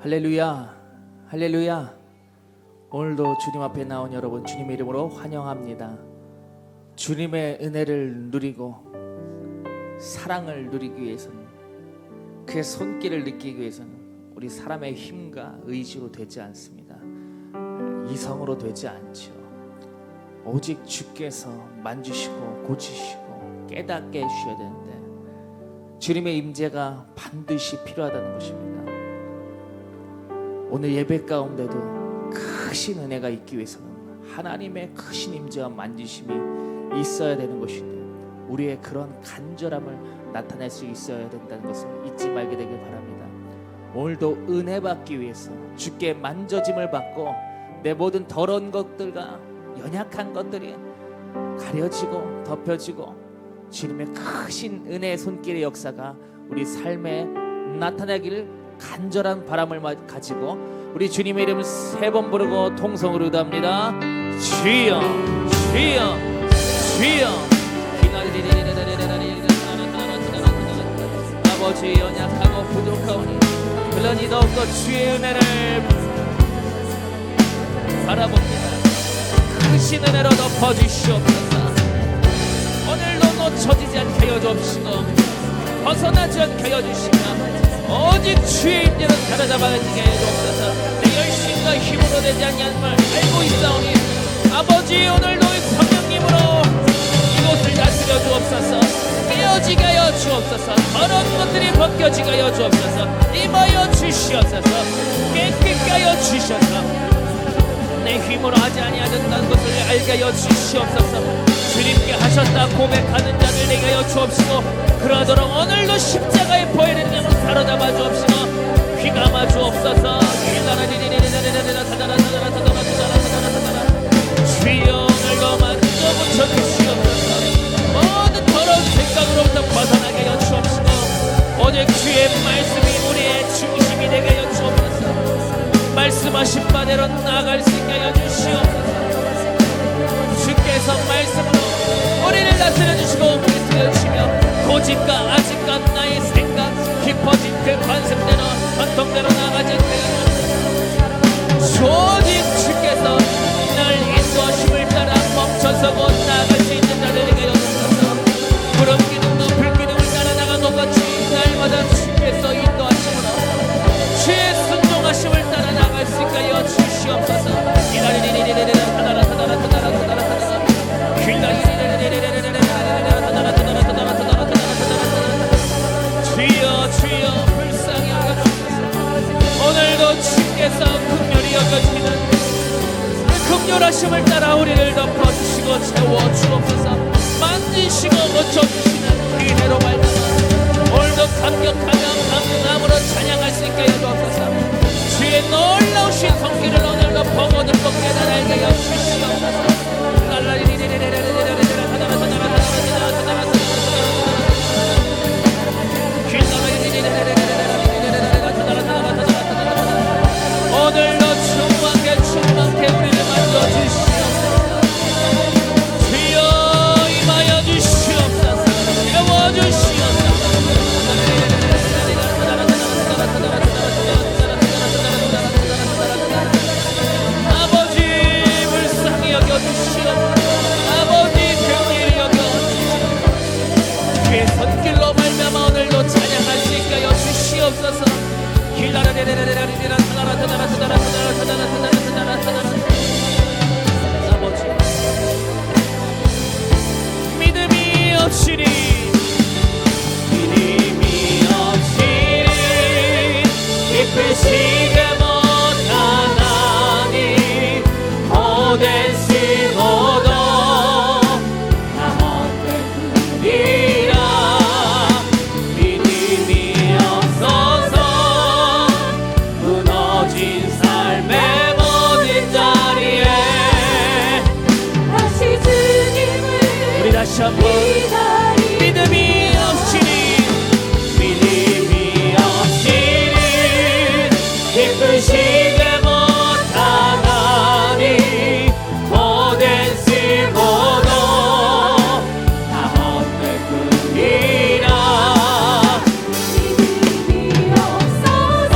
할렐루야, 할렐루야. 오늘도 주님 앞에 나온 여러분 주님의 이름으로 환영합니다. 주님의 은혜를 누리고 사랑을 누리기 위해서는, 그의 손길을 느끼기 위해서는 우리 사람의 힘과 의지로 되지 않습니다. 이성으로 되지 않죠. 오직 주께서 만지시고 고치시고 깨닫게 해주셔야 되는데, 주님의 임재가 반드시 필요하다는 것입니다. 오늘 예배 가운데도 크신 은혜가 있기 위해서는 하나님의 크신 임재와 만지심이 있어야 되는 것인데, 우리의 그런 간절함을 나타낼 수 있어야 된다는 것을 잊지 말게 되길 바랍니다. 오늘도 은혜 받기 위해서 주께 만져짐을 받고 내 모든 더러운 것들과 연약한 것들이 가려지고 덮여지고 주님의 크신 은혜의 손길의 역사가 우리 삶에 나타나기를 간절한 바람을 가지고 우리 주님의 이름을 3번 부르고 통성으로 기도합니다. 주여, 주여, 주여. 아버지, 연약하고 부족하오니 그러니 더욱더 주의 은혜를 바라봅니다. 크신 은혜로 덮어주시옵소서. 오늘도 놓쳐지지 않게 하여 주옵시고 벗어나지 않게 하여 주시며 오직 주의 임재로 사로잡아지게 하여 주옵소서. 내 열심과 힘으로 되지 않냐는 말 알고 있사오니 아버지, 오늘도 성령님으로 이곳을 다스려 주옵소서. 깨어지게 하여 주옵소서. 더러운 것들이 벗겨지게 하여 주옵소서. 임하여 주시옵소서. 깨끗게 하여 주셔서 내 힘으로 하지 아니하였다는 것을 알게 하여 주시옵소서. 주님께 하셨다 고백하는 자를 내게 하여 주옵시고, 그러도록 오늘도 십자가의 보혈의 능력을 사로잡아 주옵시고 귀감아 주옵소서. 주여, 오늘도 만져 붙여 주시옵소서. 모든 더러운 생각으로부터 벗어나게 하여 주옵시고 오직 주의 말씀이 우리의 중심이 되게 하여 주옵소서. 말씀하신 바대로 나아갈 수 있게 하여 주시옵소서. 주께서 말씀으로 우리를 다스려 주시고 다스려 주시며 고집과 아집과 나의 생각 깊어진 그 관습대로 전통대로 나아가지 않게 하여 주옵소서. 오직 주께서 날 인도하심을 따라 멈춰서고 나아갈 수 있는 자들 되게 하여 주옵소서. 구름 기둥도 불 기둥을 따라 나가는 같이 날마다 주께서 인도하심으로 주의 순종하심을 따라 나갈 수 있게 하여 주시옵소서. 주여, 주여, 불쌍히 여겨주소서. 오늘도 주께서 긍휼히 여겨주시는 그 긍휼하심을 따라 우리를 덮어주시고 채워주옵소서. 만지시고 고쳐주시는 그 은혜로 말미암아 오늘도 감격하며 감사함으로 찬양할 수 있게 하여 주옵소서. 주의 놀라우신 손길을 오늘도 보고 듣고 깨달게 하여 주시옵소서. 오늘도 충만케 우리를 만져주시옵소서. 주여, 임하여 주시옵소서. 채워주시옵소서. 아버지, 불쌍히 여겨주시옵소서. 아버지, 긍휼히 여겨주시옵소서. 주의 손길로 말미암아 오늘도 찬양할 수 있게 하여 주시옵소서. 아버지, 믿음이 없이니 기쁘시게 못하나니 고된 쓰고도 나헛되리라. 믿음이 없어서 무너진 삶의 모든 자리에 다시 주님을 우리 다시 한번 믿음이 없이니 기쁘시게 못하나니 고된 쓰고도 다 헛되으리라. 믿음이 없어서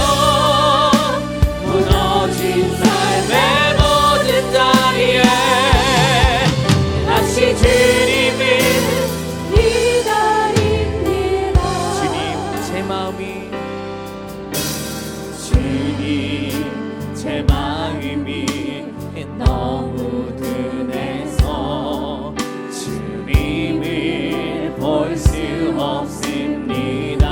제 마음이 너무 든해서 주님을 볼 수 없습니다.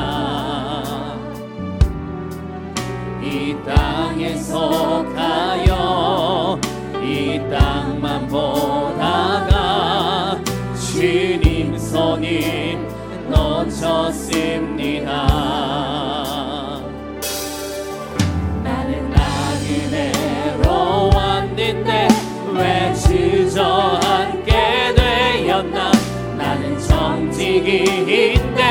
이 땅에 속하여 이 땅만 보다가 주님 손이 놓쳤습니다. 나는 나그네로 왔는데 왜 주저앉게 되었나. 나는 정직인데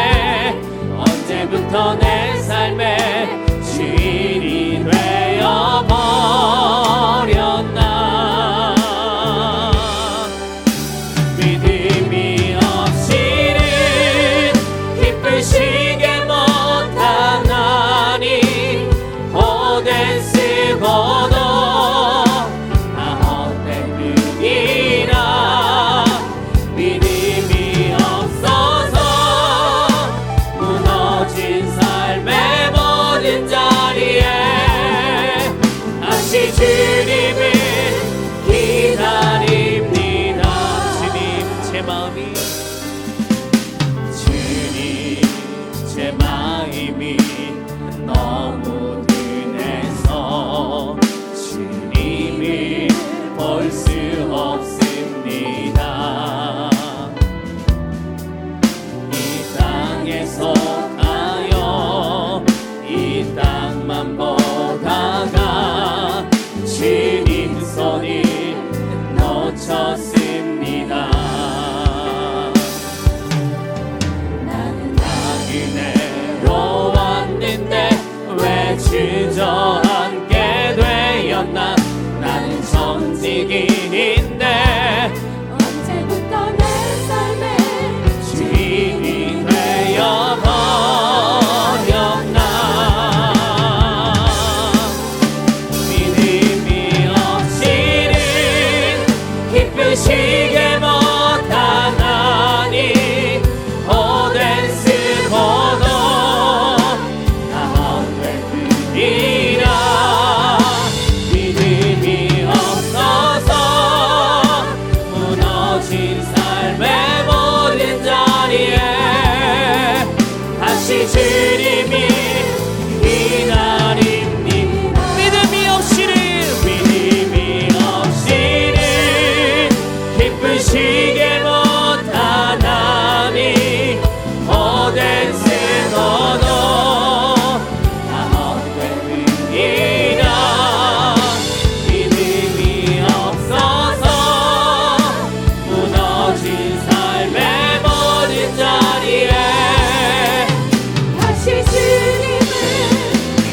언제부터 내 삶에 주인이 되어버렸나. 믿음이 없이는 기쁘시게 못하나니 오된 쓰고도 나 헛된 뿐이라. 믿음이 없어서 무너진 삶의 모든 자리에 다시 주님을 기다립니다. 주님 제 마음이 제 마음이 너무 든해서 주님을 볼 수 없습니다. 이 땅에 속하여 이 땅만 보다가 주님 손이 놓쳤습니다. 나는 나그네로 왔는데 왜 주저앉게 되었나. 나는 정직인인데 언제부터 내 삶에 주인이 되어버렸나. 믿음이 없이는 기쁘시게 못하나니 오된 쓰고도 나 헛된 뿐이라. 믿음이 없어서 무너진 삶의 모든 자리에 다시 주님이 기다립니다. 믿음이 없이는 기쁘시게 못하나니 오된 쓰고도 나 헛된 뿐이라. 믿음이 없어서 무너진 삶의 모든 자리에 다시 주님을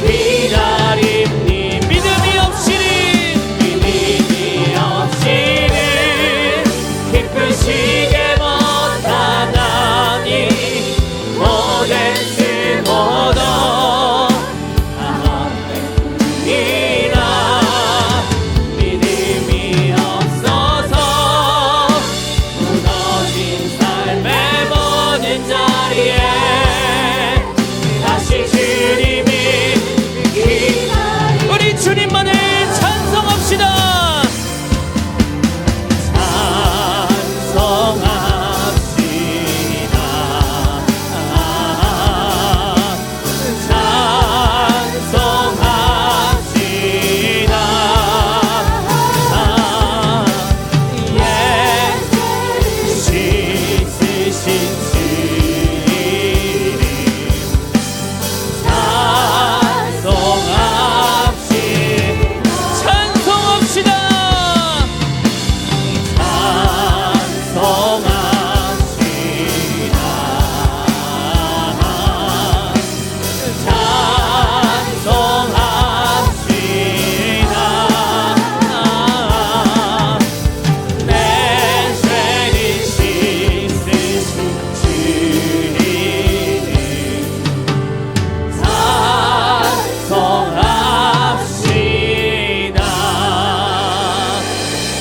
기다립니. 믿음이 없이는 기쁘시게 못하나니 오된 쓰고도 나 헛된 뿐이라. 믿음이 없어서 무너진 삶의 모든 자리에 다시 주님이 우리 주님만을 찬송합시다.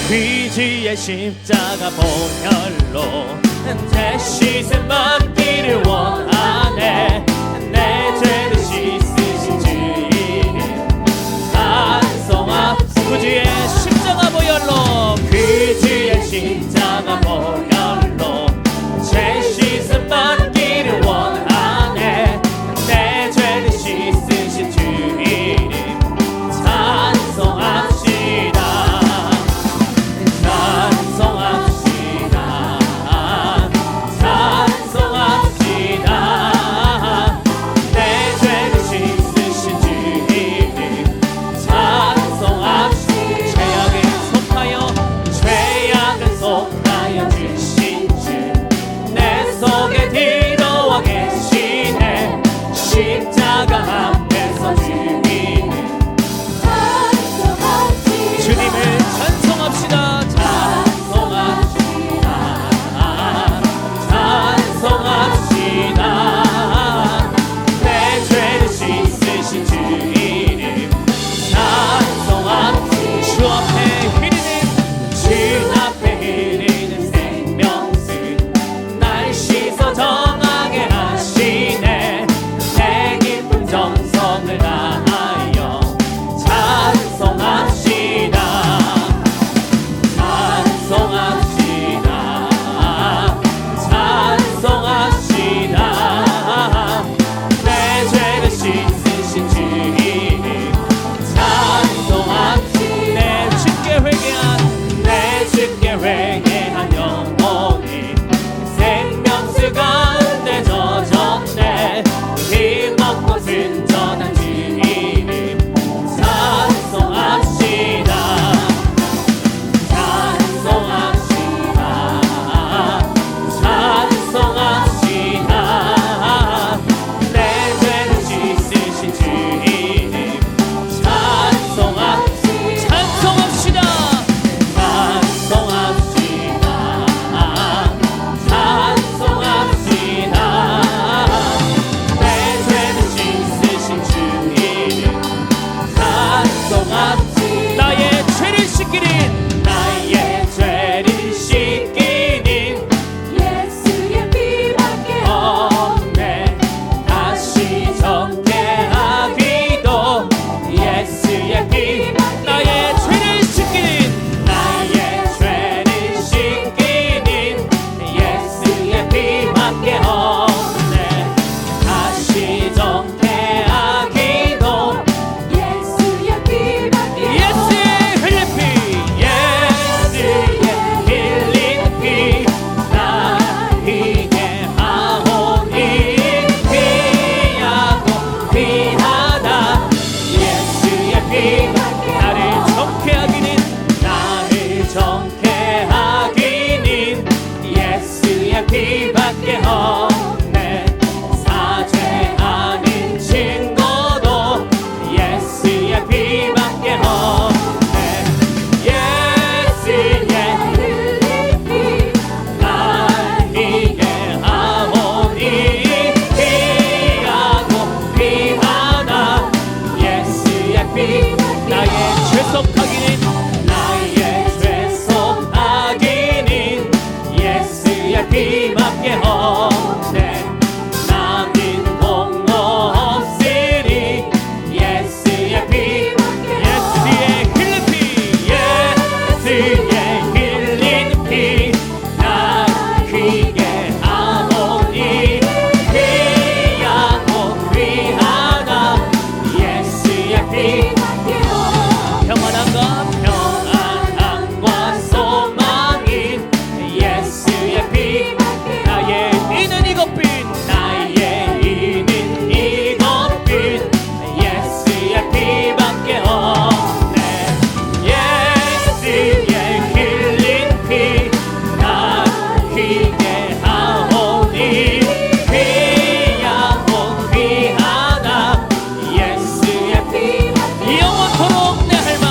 귀지의 십자가 보혈로 대신 받기를 원하네. 내 죄를 씻으신 주님 찬송하 예수의 피 나의 죄를 씻기는 나의 죄를 씻기는 예수의 피밖에 없네 다시 정죄하기도 예수의 피밖에 예수의 흘린 피 예수의 흘린 피 나에게 하오니 피하고 피하다 예수의 피 나를 정죄하기는 나를 정죄하기는 예수의 피밖에 없네 사죄하는 증거도 예수의 피밖에 없네 예수의 흘린 피 나에게 하오니 피하고 피하나 예수의 피 나의 죄속하기는 나의 죄속하기는 예수의 피밖에 없네 나는 공로 없으니 예수의 피 예수의 흘린 피 예수의 흘린 피 나에게 하오니 피하고 피하나 예수의 피 평안함과 소망인 예수의 피 나의 이는 이것뿐 나의 이는 이것뿐 예수의 피밖에 없네 예수의 흘린 피 나에게 하오니 피하고 피하나 예수의 피 영원토록 내 할 말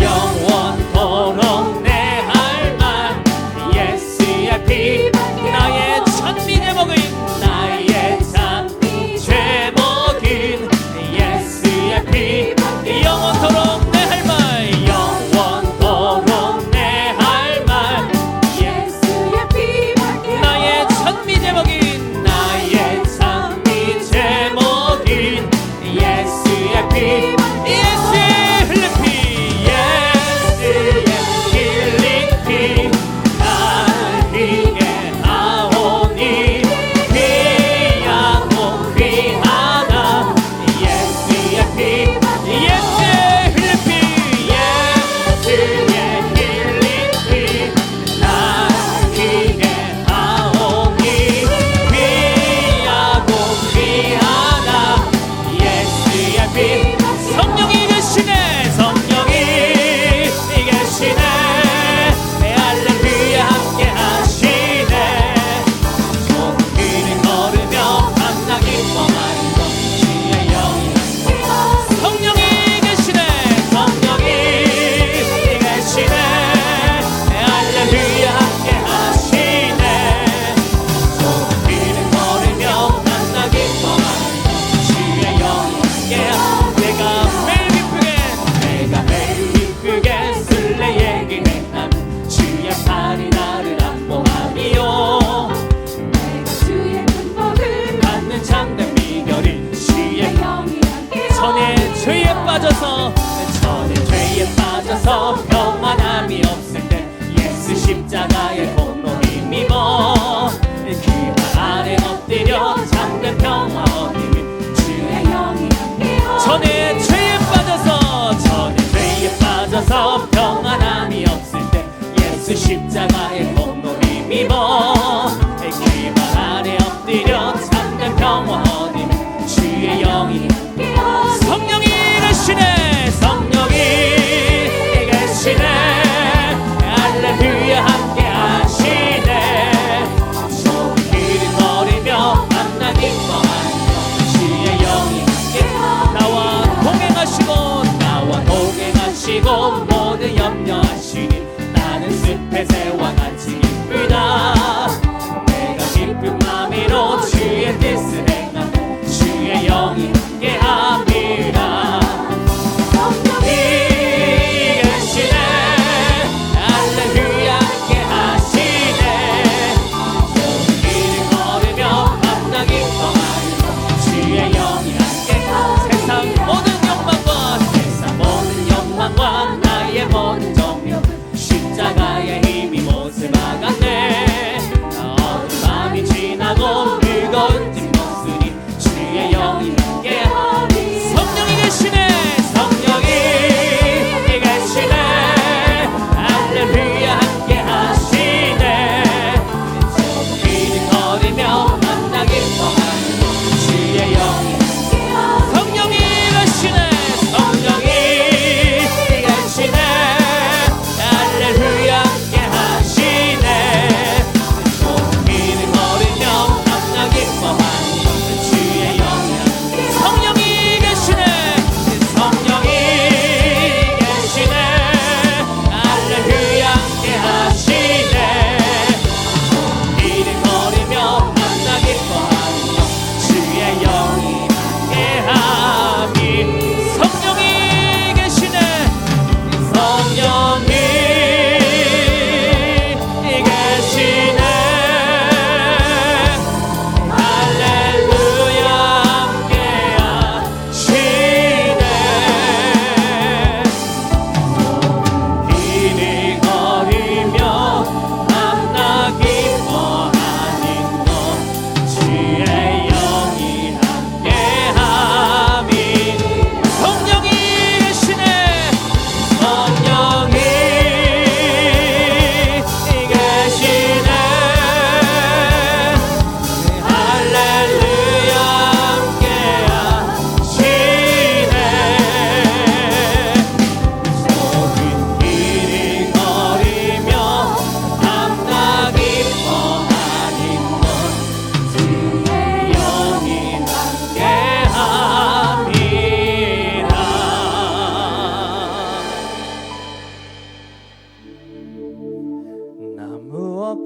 영원토록 내 할 말 예수의 피 나의 찬미 제목인 나의 찬미 제목인 예수의 피 영원토록 내 할 말 영원토록 내 할 말 예수의 피밖에 나의 찬미 제목인 나의 찬미 제목인 예수의 피 예수의 흘린 피 예수의 흘린 피 나에게 하오니 피하고 피하나 예수의 피 예수의 흘린 피 예수의 흘린 피 나에게 하오니 피하고 피하나 예수의 피 성령이 계시네 성령이 계시네 할렐루야 함께 하시네 손길을 걸으며 만나 기뻐하는 주의 영이 성령이 계시네 성령이 계시네 할렐루야 함께 하시네 손길을 걸으며 만나 기뻐하는 주의 영이 내가 매일 기쁘게 술래 얘기해하는 주의 팔이 나를 안보하며 내가 주의 문복을 받는 참된 비결인 주의 영이 함께 전에 죄에 빠져서 평안함이 없을 때 예수 십자가의 공로 힘입어 그 아래 엎드려 참된 평화 얻으면 주의 영이 함께 전에 죄에 빠져서 평안함이 없을 때 예수 십자가의 공로 힘입어 그 아래 엎드려 참된 평화 얻으면 주의 영이 성령이 계시네 성령이 계시네 할렐루야 함께 하시네 손길을 걸으며 만나 기뻐하는 주의 영이 함께 나와 동행하시고 모든 염려하시니 나는 숲의 새와 같이 기쁘다 내가 기쁜 마음으로 주의 뜻을 행하고 주의 영이 함께함이라 성령이 계시네 할렐루야 함께하시네 손길을 걸으며 만나 기뻐하는 주의 영이 함께 세상 모든 욕망과 세상 모든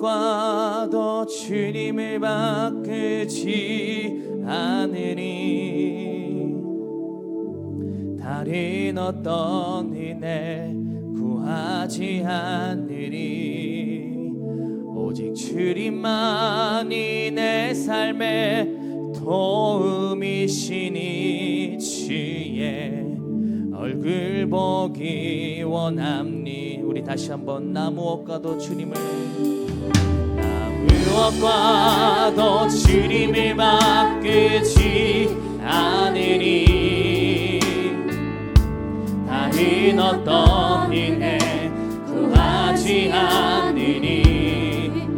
무엇과도 주님을 바꾸지 않으니 다른 어떤 은혜 구하지 않으리 오직 주님만이 내 삶의 도움이시니 주의 얼굴 보기 원합니. 우리 다시 한번 나 무엇과도 주님을 무엇과도 주님을 바꾸지 않으니 다른 어떤 은혜 구하지 않으니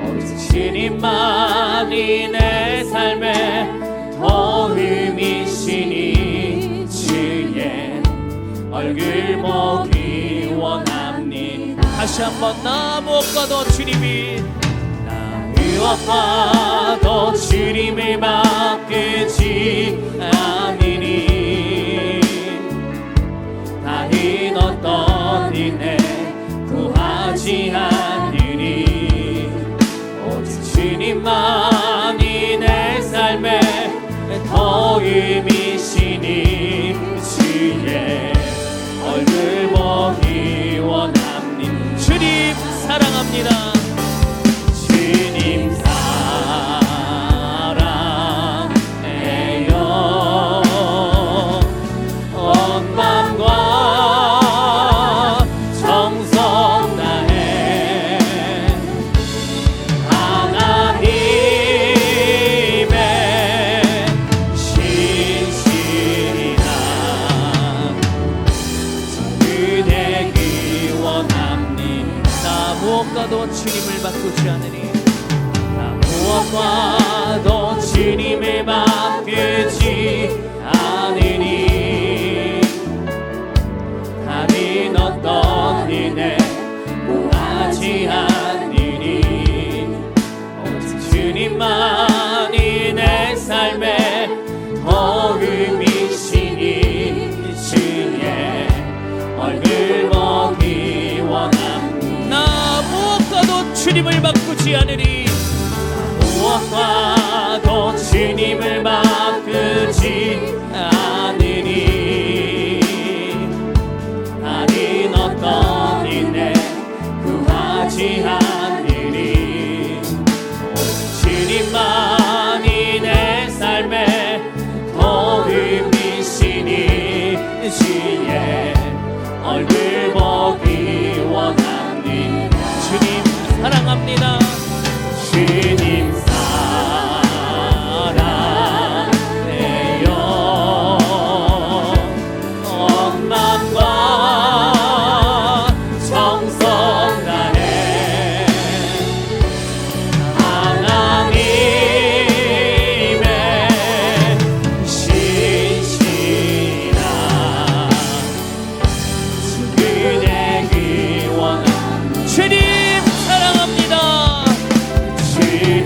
오직 주님만이 내 삶의 도움이시니 주의 얼굴 보기 원합니. 다시 한번 나 무엇과도 주님이 무엇과도 주님을 바꾸지 않으니 다른 어떤 은혜 구하지 않으니 오직 주님만이 내 삶의 도움이시니 주의 얼굴 보기 원합니. 주님 사랑합니다. 주님 사랑해요. 온 마음과 정성 다해 하나님의 신실이라 그대기 원합니. 나 무엇과도 주님을 바꾸지 않으니 무엇과도 주님을 바꾸지 않으니 다른 어떤 은혜 구하지 않으니 오직 주님만이 내 삶의 도움이시니 주의 얼굴 보기 원합니. 나 무엇과도 주님을 바꾸지 않으니 무엇과도 주님을 바꾸지 않으니 다른 어떤 은혜 구하지 않으니 주님만이 내 삶의 도움이시니 주의 얼굴 보기 원합니. 주님 사랑합니다. 주님 사랑해요. 온 마음과 정성 다해 하나님의 신실한 주되기 원합니다. 주님 사랑합니다. 주님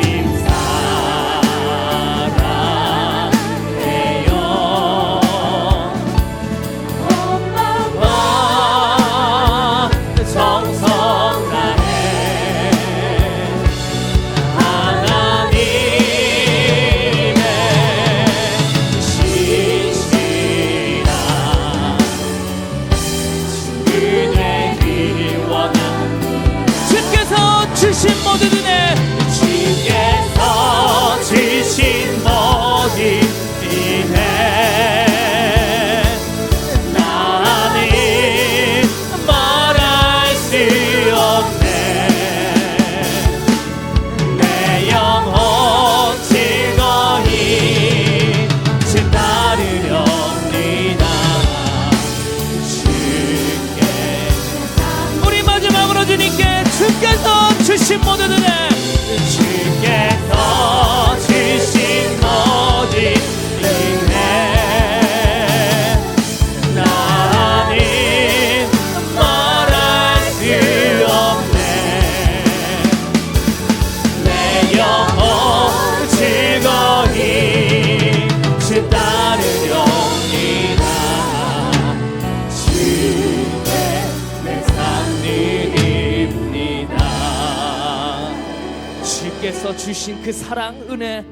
위해서 주신 그 사랑 은혜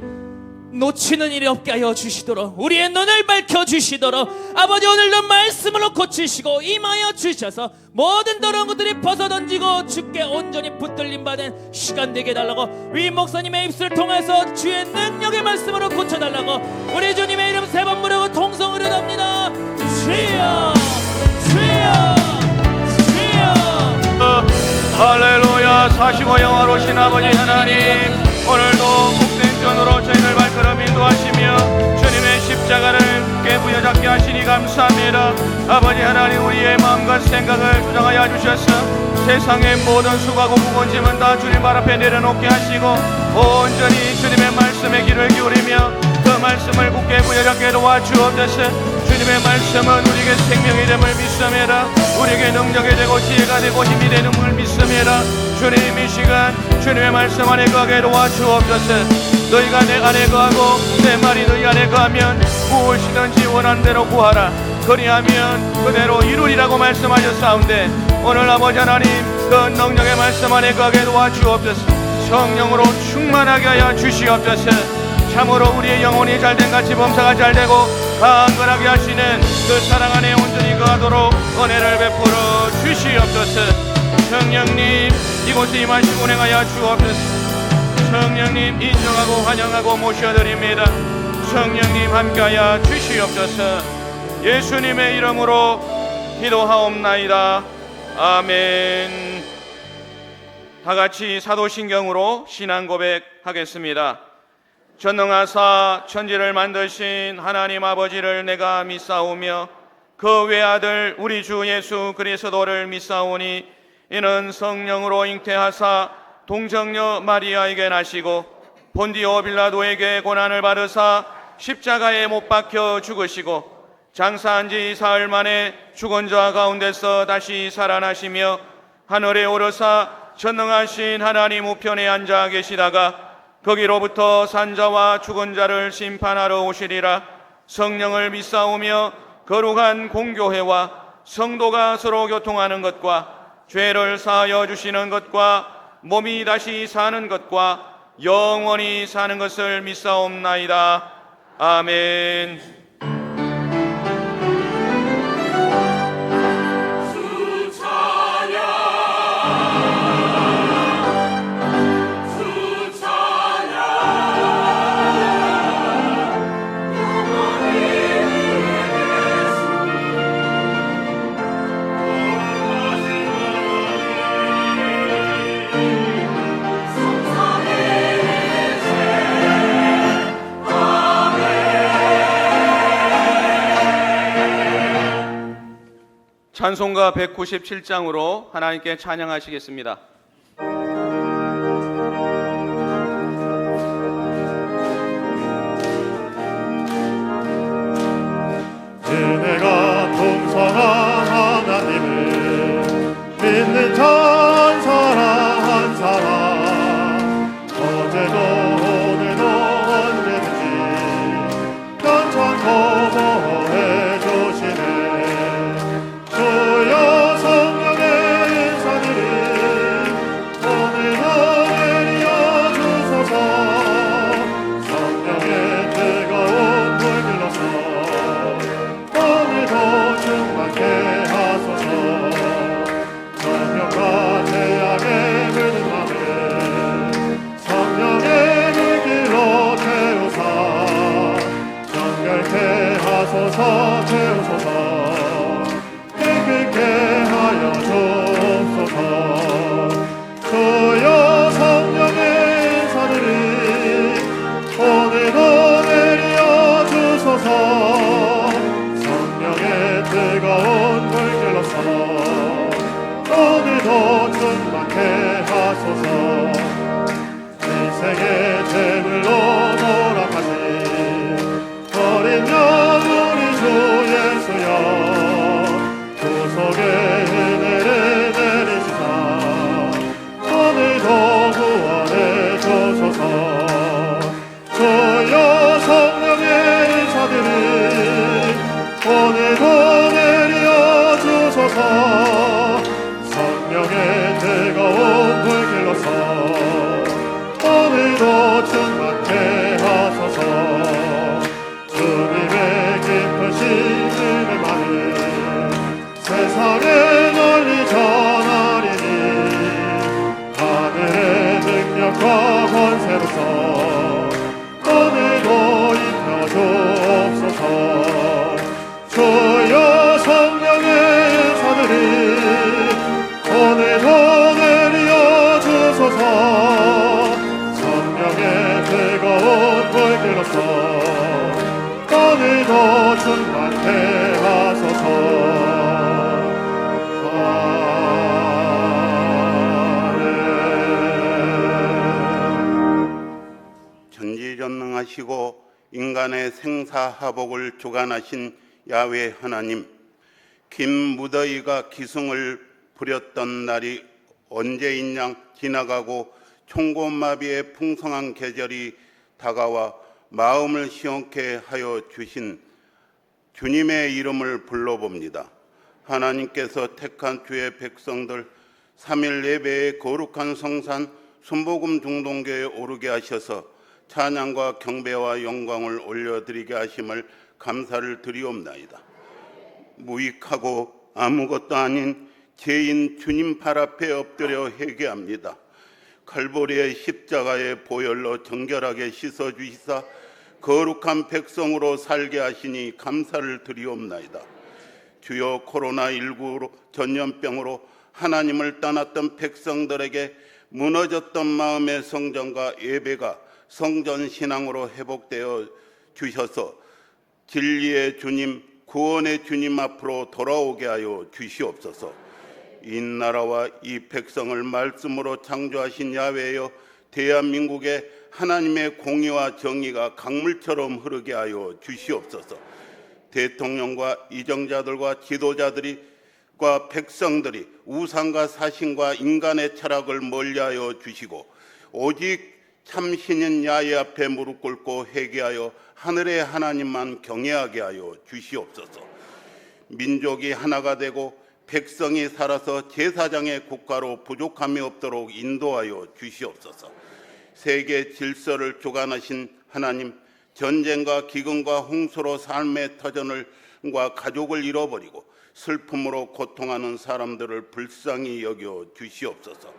놓치는 일이 없게 하여 주시도록 우리의 눈을 밝혀 주시도록 아버지 오늘도 말씀으로 고치시고 임하여 주셔서 모든 더러운 것들이 벗어던지고 주께 온전히 붙들림 받은 시간 되게 해달라고 위 목사님의 입술을 통해서 주의 능력의 말씀으로 고쳐달라고 우리 주님의 이름 세 번 부르고 통성을 의답니다. 주여 주여 주여. 할렐루야. 사시고 영화로신 아버지 하나님, 오늘도 복된 전으로 저희를 발걸음 인도하시며 주님의 십자가를 깨 부여잡게 하시니 감사합니다. 아버지 하나님, 우리의 마음과 생각을 조정하여 주셔서 세상의 모든 수고하고 무거운 짐은 다 주님 발 앞에 내려놓게 하시고 온전히 주님의 말씀에 귀를 기울이며 그 말씀을 굳게 부여잡게 도와주옵소서. 주님의 말씀은 우리에게 생명이 됨을 믿습니다. 우리에게 능력이 되고 지혜가 되고 힘이 되는 걸 믿습니다. 주님, 이 시간 주님의 말씀 안에 거하게 도와주옵소서. 너희가 내 안에 거하고 내 말이 너희 안에 거하면 무엇이든지 원하는 대로 구하라. 그리하면 그대로 이루리라고 말씀하셨사온데 오늘 아버지 하나님, 그 능력의 말씀 안에 거하게 도와주옵소서. 성령으로 충만하게 하여 주시옵소서. 참으로 우리의 영혼이 잘된 같이 범사가 잘되고 강건하게 하시는 그 사랑 안에 온전히 거하도록 은혜를 베풀어 주시옵소서. 성령님, 이곳에 임하시고 운행하여 주옵소서. 성령님, 인정하고 환영하고 모셔드립니다. 성령님, 함께하여 주시옵소서. 예수님의 이름으로 기도하옵나이다. 아멘. 다같이 사도신경으로 신앙 고백하겠습니다. 전능하사 천지를 만드신 하나님 아버지를 내가 믿사오며 그 외아들 우리 주 예수 그리스도를 믿사오니 이는 성령으로 잉태하사 동정녀 마리아에게 나시고 본디오 빌라도에게 고난을 받으사 십자가에 못 박혀 죽으시고 장사한 지 사흘 만에 죽은 자 가운데서 다시 살아나시며 하늘에 오르사 전능하신 하나님 우편에 앉아 계시다가 거기로부터 산자와 죽은 자를 심판하러 오시리라. 성령을 믿사오며 거룩한 공교회와 성도가 서로 교통하는 것과 죄를 사하여 주시는 것과 몸이 다시 사는 것과 영원히 사는 것을 믿사옵나이다. 아멘. 찬송가 197장으로 하나님께 찬양하시겠습니다. 은혜가 풍성한 하나님을 믿는 한 사람 한 사람 어제도 오늘도 언제든지 편찮고 보호해 주시네. 주여 성령의 인사들을 오늘도 내려 주소서. 성령의 뜨거운 불 길러서 오늘도 충만케 하소서. 성령과 태양에 물든 맘을 성령의 물길로 태우사 정결케 하소서. 태우소서. 깨끗게 하여 주옵소서. 주여 성령의 인사들을 오늘도 내려 주소서. 성령의 뜨거운 불 길러서 오늘도 충만케 하소서. 인생의 제물로 돌아가신 어린 양 우리 주 예수여 구속의 은혜를 내리시사 오늘도 구원해 주소서. 주여 성령의 인사들을 오늘도 내려 주소서. 성령의 뜨거운 불 길러서 오늘도 벌게로서 오늘도 입혀주옵소서. 주여 성령의 사들이 오늘도 내려주소서. 성령의 뜨거운 불길로서 오늘도 충만케 하소서. 전지전능하시고 인간의 생사하복을 주관하신 야훼 하나님, 긴 무더위가 기승을 부렸던 날이 언제인 양 지나가고 총고마비의 풍성한 계절이 다가와 마음을 시원케 하여 주신 주님의 이름을 불러봅니다. 하나님께서 택한 주의 백성들 3일 예배의 거룩한 성산 순복음 중동교에 오르게 하셔서 찬양과 경배와 영광을 올려드리게 하심을 감사를 드리옵나이다. 무익하고 아무것도 아닌 죄인 주님 발 앞에 엎드려 회개합니다. 칼보리의 십자가의 보혈로 정결하게 씻어주시사 거룩한 백성으로 살게 하시니 감사를 드리옵나이다. 주여, 코로나19 전염병으로 하나님을 떠났던 백성들에게 무너졌던 마음의 성전과 예배가 성전 신앙으로 회복되어 주셔서 진리의 주님, 구원의 주님 앞으로 돌아오게 하여 주시옵소서. 이 나라와 이 백성을 말씀으로 창조하신 야훼여, 대한민국에 하나님의 공의와 정의가 강물처럼 흐르게 하여 주시옵소서. 대통령과 이정자들과 지도자들과 백성들이 우상과 사신과 인간의 철학을 멀리하여 주시고 오직 참신인 야훼 앞에 무릎 꿇고 회개하여 하늘의 하나님만 경외하게 하여 주시옵소서. 민족이 하나가 되고 백성이 살아서 제사장의 국가로 부족함이 없도록 인도하여 주시옵소서. 세계 질서를 주관하신 하나님, 전쟁과 기근과 홍수로 삶의 터전과 가족을 잃어버리고 슬픔으로 고통하는 사람들을 불쌍히 여겨 주시옵소서.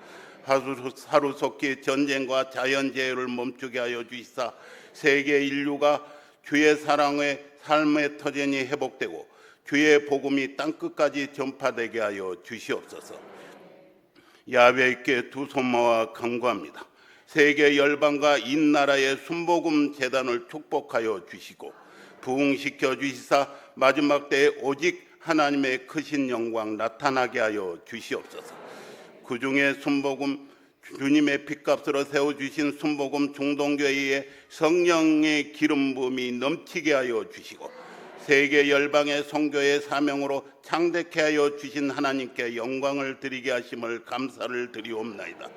하루속히 전쟁과 자연재해를 멈추게 하여 주시사 세계 인류가 주의 사랑의 삶의 터전이 회복되고 주의 복음이 땅끝까지 전파되게 하여 주시옵소서. 야훼께 두 손 모아 간구합니다. 세계 열방과 인나라의 순복음 재단을 축복하여 주시고 부흥시켜 주시사 마지막 때에 오직 하나님의 크신 영광 나타나게 하여 주시옵소서. 그 중에 순복음 주님의 핏값으로 세워주신 순복음 중동교회에 성령의 기름 부음이 넘치게 하여 주시고 세계 열방의 선교의 사명으로 창대케 하여 주신 하나님께 영광을 드리게 하심을 감사를 드리옵나이다.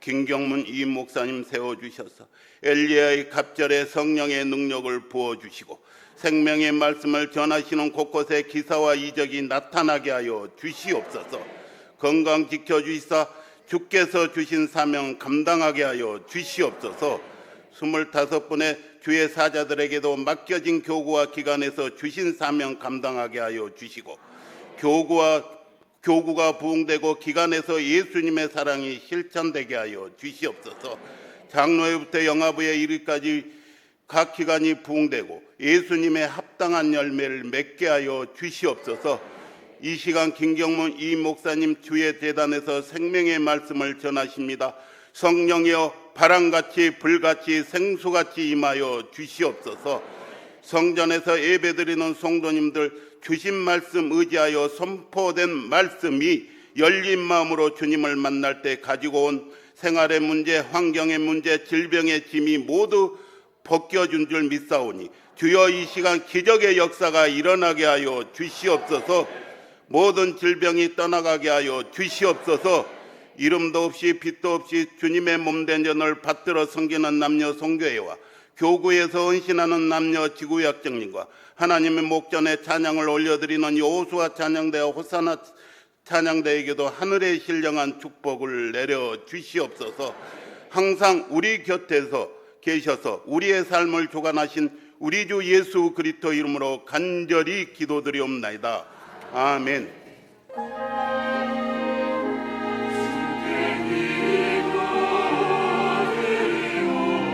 김경문 이 목사님 세워주셔서 엘리야의 갑절에 성령의 능력을 부어주시고 생명의 말씀을 전하시는 곳곳에 기사와 이적이 나타나게 하여 주시옵소서. 건강 지켜주시사 주께서 주신 사명 감당하게 하여 주시옵소서. 25분의 주의 사자들에게도 맡겨진 교구와 기관에서 주신 사명 감당하게 하여 주시고 교구가 부흥되고 기관에서 예수님의 사랑이 실천되게 하여 주시옵소서. 장로회부터 영화부에 이르기까지 각 기관이 부흥되고 예수님의 합당한 열매를 맺게 하여 주시옵소서. 이 시간 김경문 이 목사님 주의 재단에서 생명의 말씀을 전하십니다. 성령이여 바람같이 불같이 생수같이 임하여 주시옵소서. 성전에서 예배드리는 성도님들 주신 말씀 의지하여 선포된 말씀이 열린 마음으로 주님을 만날 때 가지고 온 생활의 문제, 환경의 문제, 질병의 짐이 모두 벗겨준 줄 믿사오니 주여 이 시간 기적의 역사가 일어나게 하여 주시옵소서. 모든 질병이 떠나가게 하여 주시옵소서. 이름도 없이 빛도 없이 주님의 몸된 전을 받들어 섬기는 남녀 성교회와 교구에서 헌신하는 남녀 지구약정님과 하나님의 목전에 찬양을 올려드리는 여호수아 찬양대와 호사나 찬양대에게도 하늘의 신령한 축복을 내려 주시옵소서. 항상 우리 곁에서 계셔서 우리의 삶을 주관하신 우리 주 예수 그리스도 이름으로 간절히 기도드리옵나이다. 아멘. 주께 기도드리오나이다.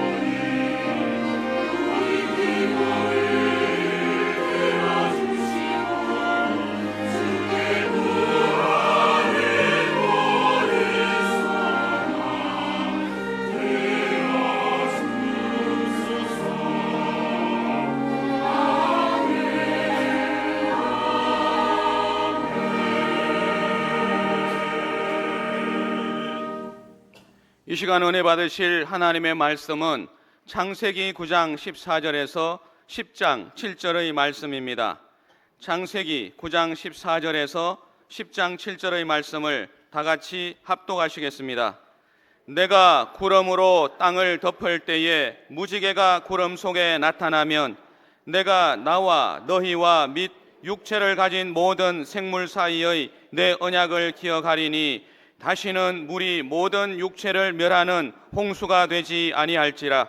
이 시간 은혜 받으실 하나님의 말씀은 창세기 9장 14절에서 10장 7절의 말씀입니다. 창세기 9장 14절에서 10장 7절의 말씀을 다 같이 합독하시겠습니다. 내가 구름으로 땅을 덮을 때에 무지개가 구름 속에 나타나면 내가 나와 너희와 및 육체를 가진 모든 생물 사이의 내 언약을 기억하리니 다시는 물이 모든 육체를 멸하는 홍수가 되지 아니할지라.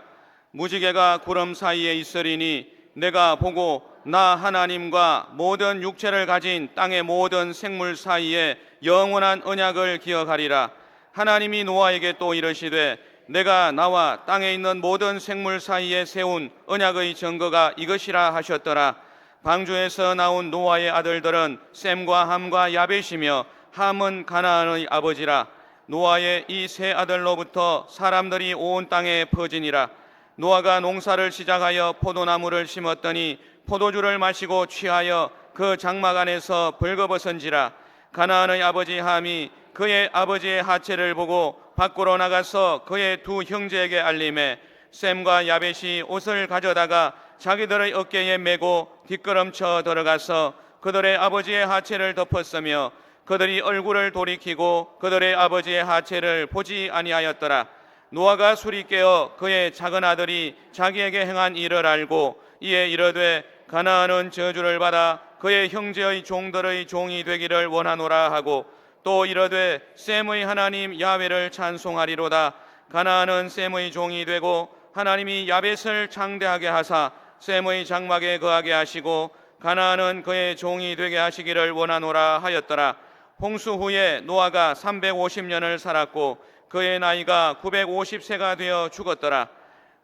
무지개가 구름 사이에 있으리니 내가 보고 나 하나님과 모든 육체를 가진 땅의 모든 생물 사이에 영원한 언약을 기억하리라. 하나님이 노아에게 또 이르시되 내가 나와 땅에 있는 모든 생물 사이에 세운 언약의 증거가 이것이라 하셨더라. 방주에서 나온 노아의 아들들은 셈과 함과 야벳이며 함은 가나안의 아버지라. 노아의 이 세 아들로부터 사람들이 온 땅에 퍼지니라. 노아가 농사를 시작하여 포도나무를 심었더니 포도주를 마시고 취하여 그 장막 안에서 벌거벗은지라. 가나안의 아버지 함이 그의 아버지의 하체를 보고 밖으로 나가서 그의 두 형제에게 알림해 셈과 야벳이 옷을 가져다가 자기들의 어깨에 메고 뒷걸음쳐 들어가서 그들의 아버지의 하체를 덮었으며 그들이 얼굴을 돌이키고 그들의 아버지의 하체를 보지 아니하였더라. 노아가 술이 깨어 그의 작은 아들이 자기에게 행한 일을 알고 이에 이르되 가나안은 저주를 받아 그의 형제의 종들의 종이 되기를 원하노라 하고 또 이르되 셈의 하나님 야훼를 찬송하리로다. 가나안은 셈의 종이 되고 하나님이 야벳을 창대하게 하사 셈의 장막에 거하게 하시고 가나안은 그의 종이 되게 하시기를 원하노라 하였더라. 홍수 후에 노아가 350년을 살았고 그의 나이가 950세가 되어 죽었더라.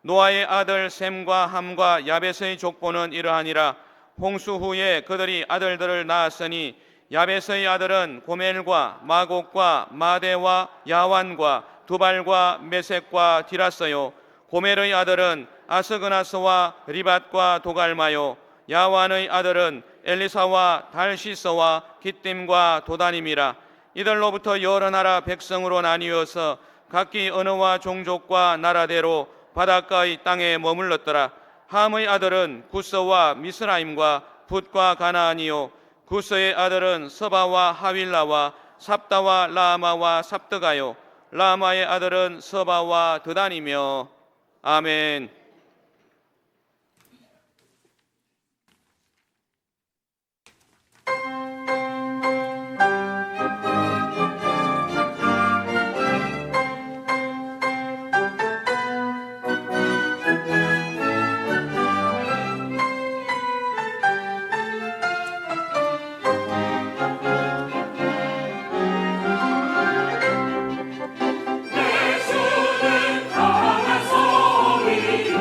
노아의 아들 셈과 함과 야벳의 족보는 이러하니라. 홍수 후에 그들이 아들들을 낳았으니 야벳의 아들은 고멜과 마곡과 마대와 야완과 두발과 메섹과 디라스요. 고멜의 아들은 아스그나스와 리밧과 도갈마요. 야완의 아들은 엘리사와 달시서와 깃딤과 도다님이라. 이들로부터 여러 나라 백성으로 나뉘어서 각기 언어와 종족과 나라대로 바닷가의 땅에 머물렀더라. 함의 아들은 구스와 미스라임과 붓과 가나안이요. 구스의 아들은 서바와 하윌라와 삽다와 라마와 삽드가요. 라마의 아들은 서바와 드단이며. 아멘. 예수는 강한 소리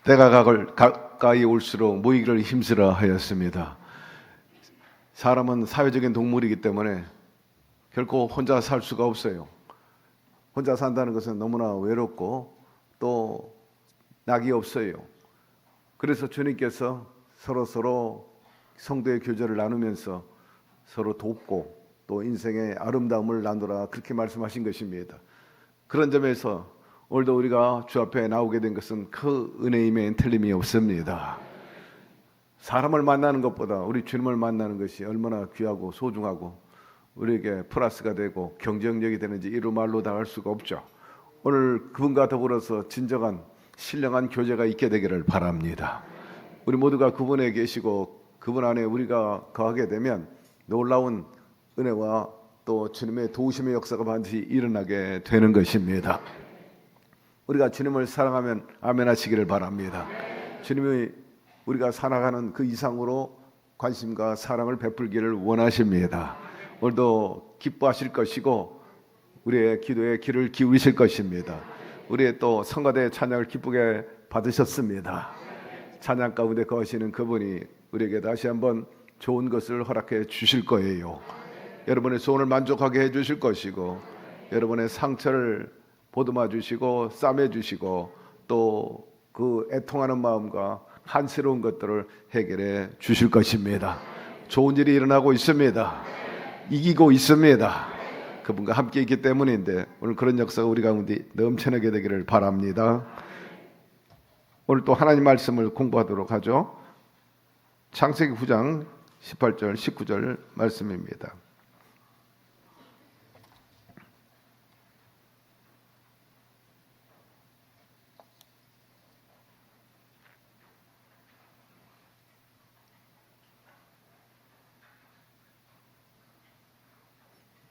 때가 가까이 올수록 모이기를 힘쓰라 하였습니다. 사람은 사회적인 동물이기 때문에 결코 혼자 살 수가 없어요. 혼자 산다는 것은 너무나 외롭고 또 낙이 없어요. 그래서 주님께서 서로 성도의 교제를 나누면서 서로 돕고 또 인생의 아름다움을 나누라 그렇게 말씀하신 것입니다. 그런 점에서 오늘도 우리가 주 앞에 나오게 된 것은 그 은혜임에 틀림이 없습니다. 사람을 만나는 것보다 우리 주님을 만나는 것이 얼마나 귀하고 소중하고 우리에게 플러스가 되고 경쟁력이 되는지 이루 말로 다 할 수가 없죠. 오늘 그분과 더불어서 진정한 신령한 교제가 있게 되기를 바랍니다. 우리 모두가 그분에 계시고 그분 안에 우리가 거하게 되면 놀라운 은혜와 또 주님의 도우심의 역사가 반드시 일어나게 되는 것입니다. 우리가 주님을 사랑하면 아멘 하시기를 바랍니다. 주님이 우리가 살아가는 그 이상으로 관심과 사랑을 베풀기를 원하십니다. 오늘도 기뻐하실 것이고 우리의 기도에 귀를 기울이실 것입니다. 우리의 또 성가대 찬양을 기쁘게 받으셨습니다. 찬양 가운데 거하시는 그분이 우리에게 다시 한번 좋은 것을 허락해 주실 거예요. 여러분의 소원을 만족하게 해 주실 것이고 여러분의 상처를 보듬어 주시고 싸매 주시고 또 그 애통하는 마음과 한스러운 것들을 해결해 주실 것입니다. 좋은 일이 일어나고 있습니다. 이기고 있습니다. 그분과 함께 있기 때문인데 오늘 그런 역사가 우리 가운데 넘쳐나게 되기를 바랍니다. 오늘 또 하나님 말씀을 공부하도록 하죠. 창세기 9장 18절 19절 말씀입니다.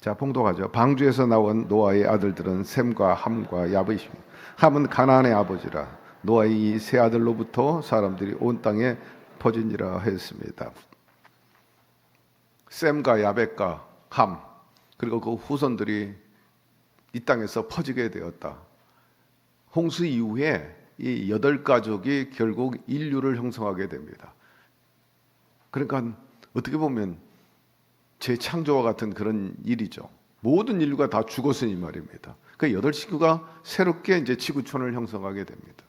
자, 봉독하죠. 방주에서 나온 노아의 아들들은 셈과 함과 야벳입니다. 함은 가나안의 아버지라. 노아의 이 세 아들로부터 사람들이 온 땅에 퍼진지라 했습니다. 셈과 야벳과 함 그리고 그 후손들이 이 땅에서 퍼지게 되었다. 홍수 이후에 이 8가족이 결국 인류를 형성하게 됩니다. 그러니까 어떻게 보면 재창조와 같은 그런 일이죠. 모든 인류가 다 죽었으니 말입니다. 그 8식구가 새롭게 이제 지구촌을 형성하게 됩니다.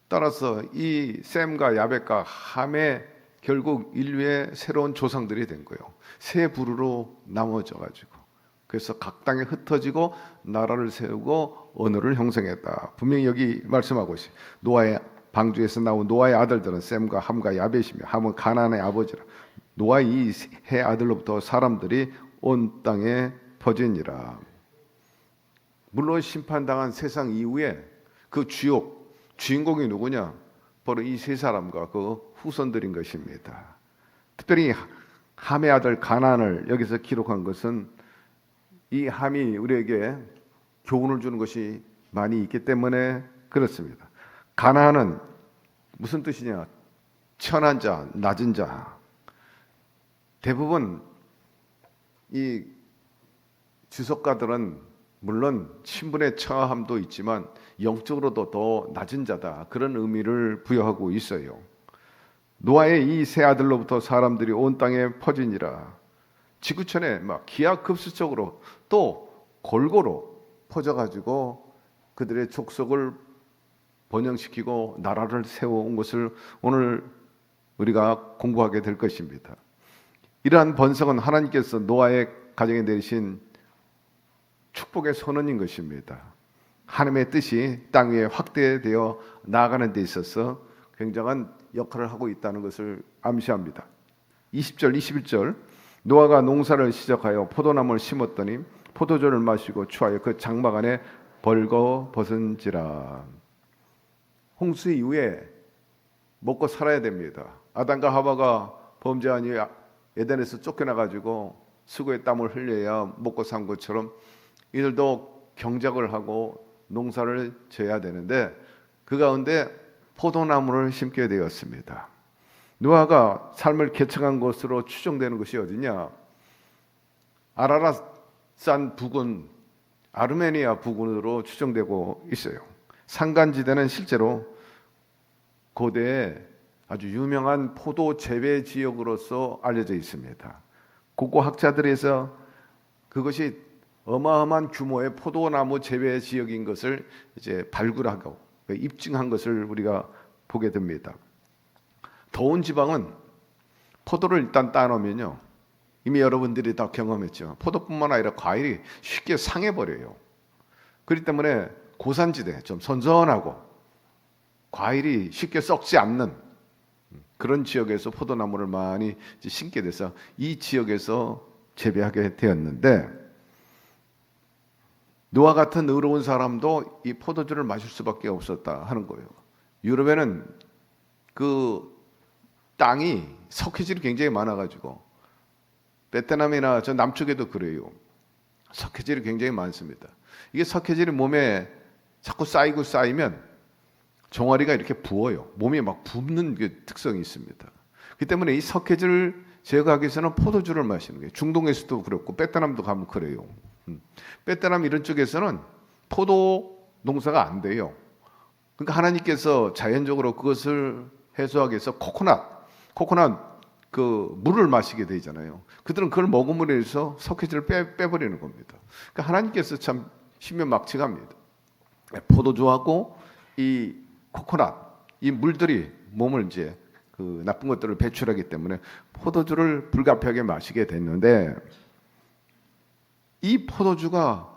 따라서 이 셈과 야벳과 함의 결국 인류의 새로운 조상들이 된 거예요. 세 부류로 나눠져 가지고 그래서 각 땅에 흩어지고 나라를 세우고 언어를 형성했다. 분명히 여기 말씀하고 있어요. 노아의 방주에서 나온 노아의 아들들은 셈과 함과 야벳이며 함은 가나안의 아버지라. 노아의 이 세 아들로부터 사람들이 온 땅에 퍼지니라. 물론 심판당한 세상 이후에 그 주인공이 누구냐? 바로 이 세 사람과 그 후손들인 것입니다. 특별히 함의 아들 가나안을 여기서 기록한 것은 이 함이 우리에게 교훈을 주는 것이 많이 있기 때문에 그렇습니다. 가나안은 무슨 뜻이냐? 천한 자, 낮은 자. 대부분 이 주석가들은 물론 신분의 처함도 있지만 영적으로도 더 낮은 자다 그런 의미를 부여하고 있어요. 노아의 이 세 아들로부터 사람들이 온 땅에 퍼지니라. 지구촌에 막 기하급수적으로 또 골고루 퍼져가지고 그들의 족속을 번영시키고 나라를 세워온 것을 오늘 우리가 공부하게 될 것입니다. 이러한 번성은 하나님께서 노아의 가정에 내리신 축복의 선언인 것입니다. 하나님의 뜻이 땅 위에 확대되어 나아가는 데 있어서 굉장한 역할을 하고 있다는 것을 암시합니다. 20절, 21절 노아가 농사를 시작하여 포도나무를 심었더니 포도주를 마시고 취하여 그 장막 안에 벌거벗은지라. 홍수 이후에 먹고 살아야 됩니다. 아담과 하와가 범죄한 이후에 에덴에서 쫓겨나가지고 수고의 땀을 흘려야 먹고 산 것처럼 이들도 경작을 하고 농사를 지어야 되는데 그 가운데 포도나무를 심게 되었습니다. 노아가 삶을 개척한 것으로 추정되는 것이 어디냐? 아라랏산 부근, 아르메니아 부근으로 추정되고 있어요. 산간지대는 실제로 고대에 아주 유명한 포도 재배 지역으로서 알려져 있습니다. 고고 학자들에서 그것이 어마어마한 규모의 포도나무 재배 지역인 것을 이제 발굴하고 입증한 것을 우리가 보게 됩니다. 더운 지방은 포도를 일단 따놓으면요, 이미 여러분들이 다 경험했죠. 포도뿐만 아니라 과일이 쉽게 상해버려요. 그렇기 때문에 고산지대, 좀 선선하고 과일이 쉽게 썩지 않는 그런 지역에서 포도나무를 많이 심게 돼서 이 지역에서 재배하게 되었는데, 노아 같은 의로운 사람도 이 포도주를 마실 수밖에 없었다 하는 거예요. 유럽에는 그 땅이 석회질이 굉장히 많아가지고, 베트남이나 저 남쪽에도 그래요. 석회질이 굉장히 많습니다. 이게 석회질이 몸에 자꾸 쌓이고 쌓이면 종아리가 이렇게 부어요. 몸이 막 붓는 그 특성이 있습니다. 그 때문에 이 석회질을 제거하기 위해서는 포도주를 마시는 거예요. 중동에서도 그렇고 베트남도 가면 그래요. 베트남 이런 쪽에서는 포도 농사가 안 돼요. 그러니까 하나님께서 자연적으로 그것을 해소하기 위해서 코코넛 그 물을 마시게 되잖아요. 그들은 그걸 먹음으로 해서 석회질을 빼버리는 겁니다. 그러니까 하나님께서 참 신묘막측합니다. 포도주하고 이 코코넛, 이 물들이 몸을 이제 그 나쁜 것들을 배출하기 때문에 포도주를 불가피하게 마시게 됐는데, 이 포도주가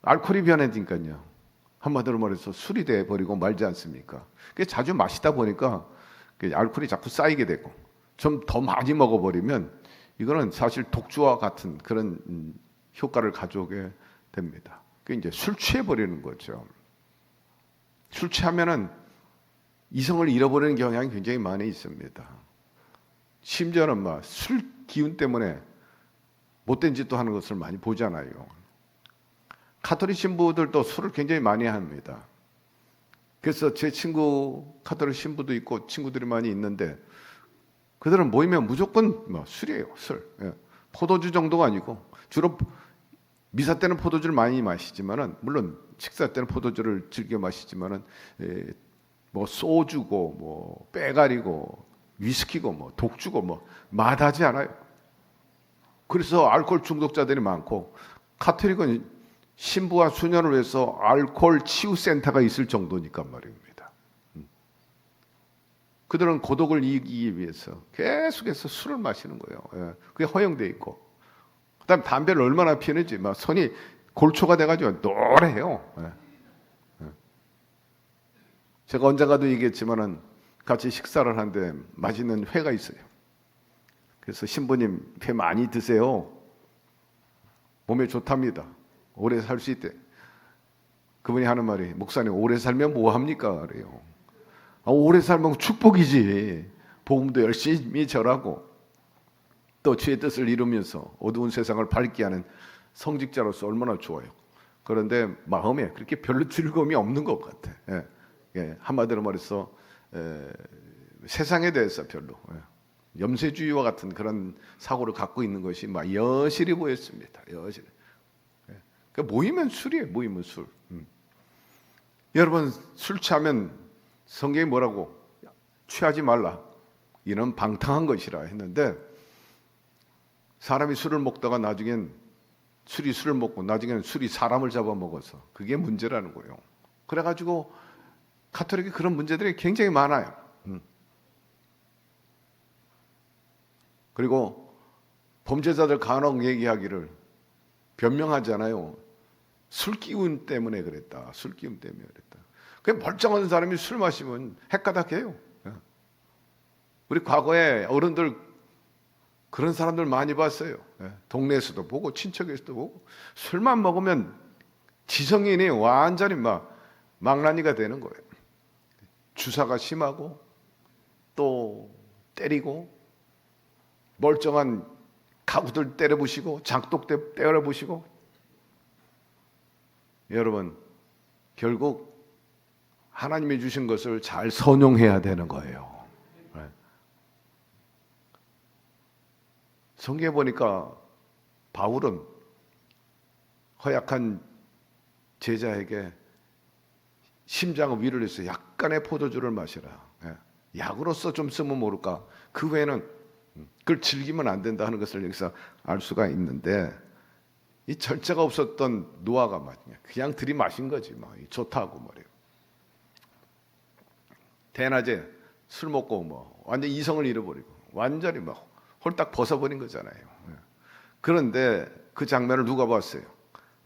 알코올이 변해지니까요, 한마디로 말해서 술이 돼 버리고 말지 않습니까? 그게 자주 마시다 보니까 알코올이 자꾸 쌓이게 되고, 좀 더 많이 먹어버리면 이거는 사실 독주와 같은 그런 효과를 가져오게 됩니다. 그게 이제 술 취해 버리는 거죠. 술 취하면은 이성을 잃어버리는 경향이 굉장히 많이 있습니다. 심지어는 막 술 기운 때문에 못된 짓도 하는 것을 많이 보잖아요. 카톨릭 신부들도 술을 굉장히 많이 합니다. 그래서 제 친구 카톨릭 신부도 있고 친구들이 많이 있는데, 그들은 모이면 무조건 뭐 술이에요, 술. 예. 포도주 정도가 아니고, 주로 미사 때는 포도주를 많이 마시지만은, 물론 식사 때는 포도주를 즐겨 마시지만은, 뭐 소주고 뭐 빼가리고 위스키고 뭐 독주고 뭐 마다하지 않아요. 그래서 알코올 중독자들이 많고, 카톨릭은 신부와 수녀를 위해서 알코올 치유 센터가 있을 정도니까 말입니다. 그들은 고독을 이기기 위해서 계속해서 술을 마시는 거예요. 예. 그게 허용돼 있고, 그다음 담배를 얼마나 피우는지 막 손이 골초가 돼가지고 노래해요. 예. 예. 제가 언젠가도 얘기했지만은 같이 식사를 하는데 맛있는 회가 있어요. 그래서 신부님 회 많이 드세요. 몸에 좋답니다. 오래 살 수 있대. 그분이 하는 말이, 목사님 오래 살면 뭐 합니까? 그래요. 오래 살면 축복이지. 복음도 열심히 전하고 또 주의 뜻을 이루면서 어두운 세상을 밝게 하는 성직자로서 얼마나 좋아요. 그런데 마음에 그렇게 별로 즐거움이 없는 것 같아. 예. 예. 한마디로 말해서 세상에 대해서 별로 염세주의와 같은 그런 사고를 갖고 있는 것이 막 여실히 보였습니다. 여실히. 예. 그러니까 모이면 술이에요. 모이면 술. 여러분, 술 취하면 성경이 뭐라고? 취하지 말라. 이는 방탕한 것이라 했는데, 사람이 술을 먹다가 나중엔 술이 술을 먹고 나중에는 술이 사람을 잡아먹어서 그게 문제라는 거예요. 그래가지고 가톨릭이 그런 문제들이 굉장히 많아요. 그리고 범죄자들 간혹 얘기하기를 변명하잖아요. 술 기운 때문에 그랬다. 술 기운 때문에 그랬다. 그 멀쩡한 사람이 술 마시면 헷가닥해요. 우리 과거에 어른들 그런 사람들 많이 봤어요. 동네에서도 보고 친척에서도 보고, 술만 먹으면 지성인이 완전히 막 망나니가 되는 거예요. 주사가 심하고 또 때리고, 멀쩡한 가구들 때려부시고, 장독대 때려부시고. 여러분, 결국 하나님이 주신 것을 잘 선용해야 되는 거예요. 성경에 보니까 바울은 허약한 제자에게 심장의 위를 해서 약간 잠깐의 포도주를 마시라. 예. 약으로서 좀 쓰면 모를까. 그 외에는 그걸 즐기면 안 된다 하는 것을 여기서 알 수가 있는데, 이 절제가 없었던 노아가 말이야, 그냥 들이마신 거지. 막 좋다고 말이에요. 대낮에 술 먹고 뭐 완전 이성을 잃어버리고 완전히 막 홀딱 벗어버린 거잖아요. 예. 그런데 그 장면을 누가 봤어요?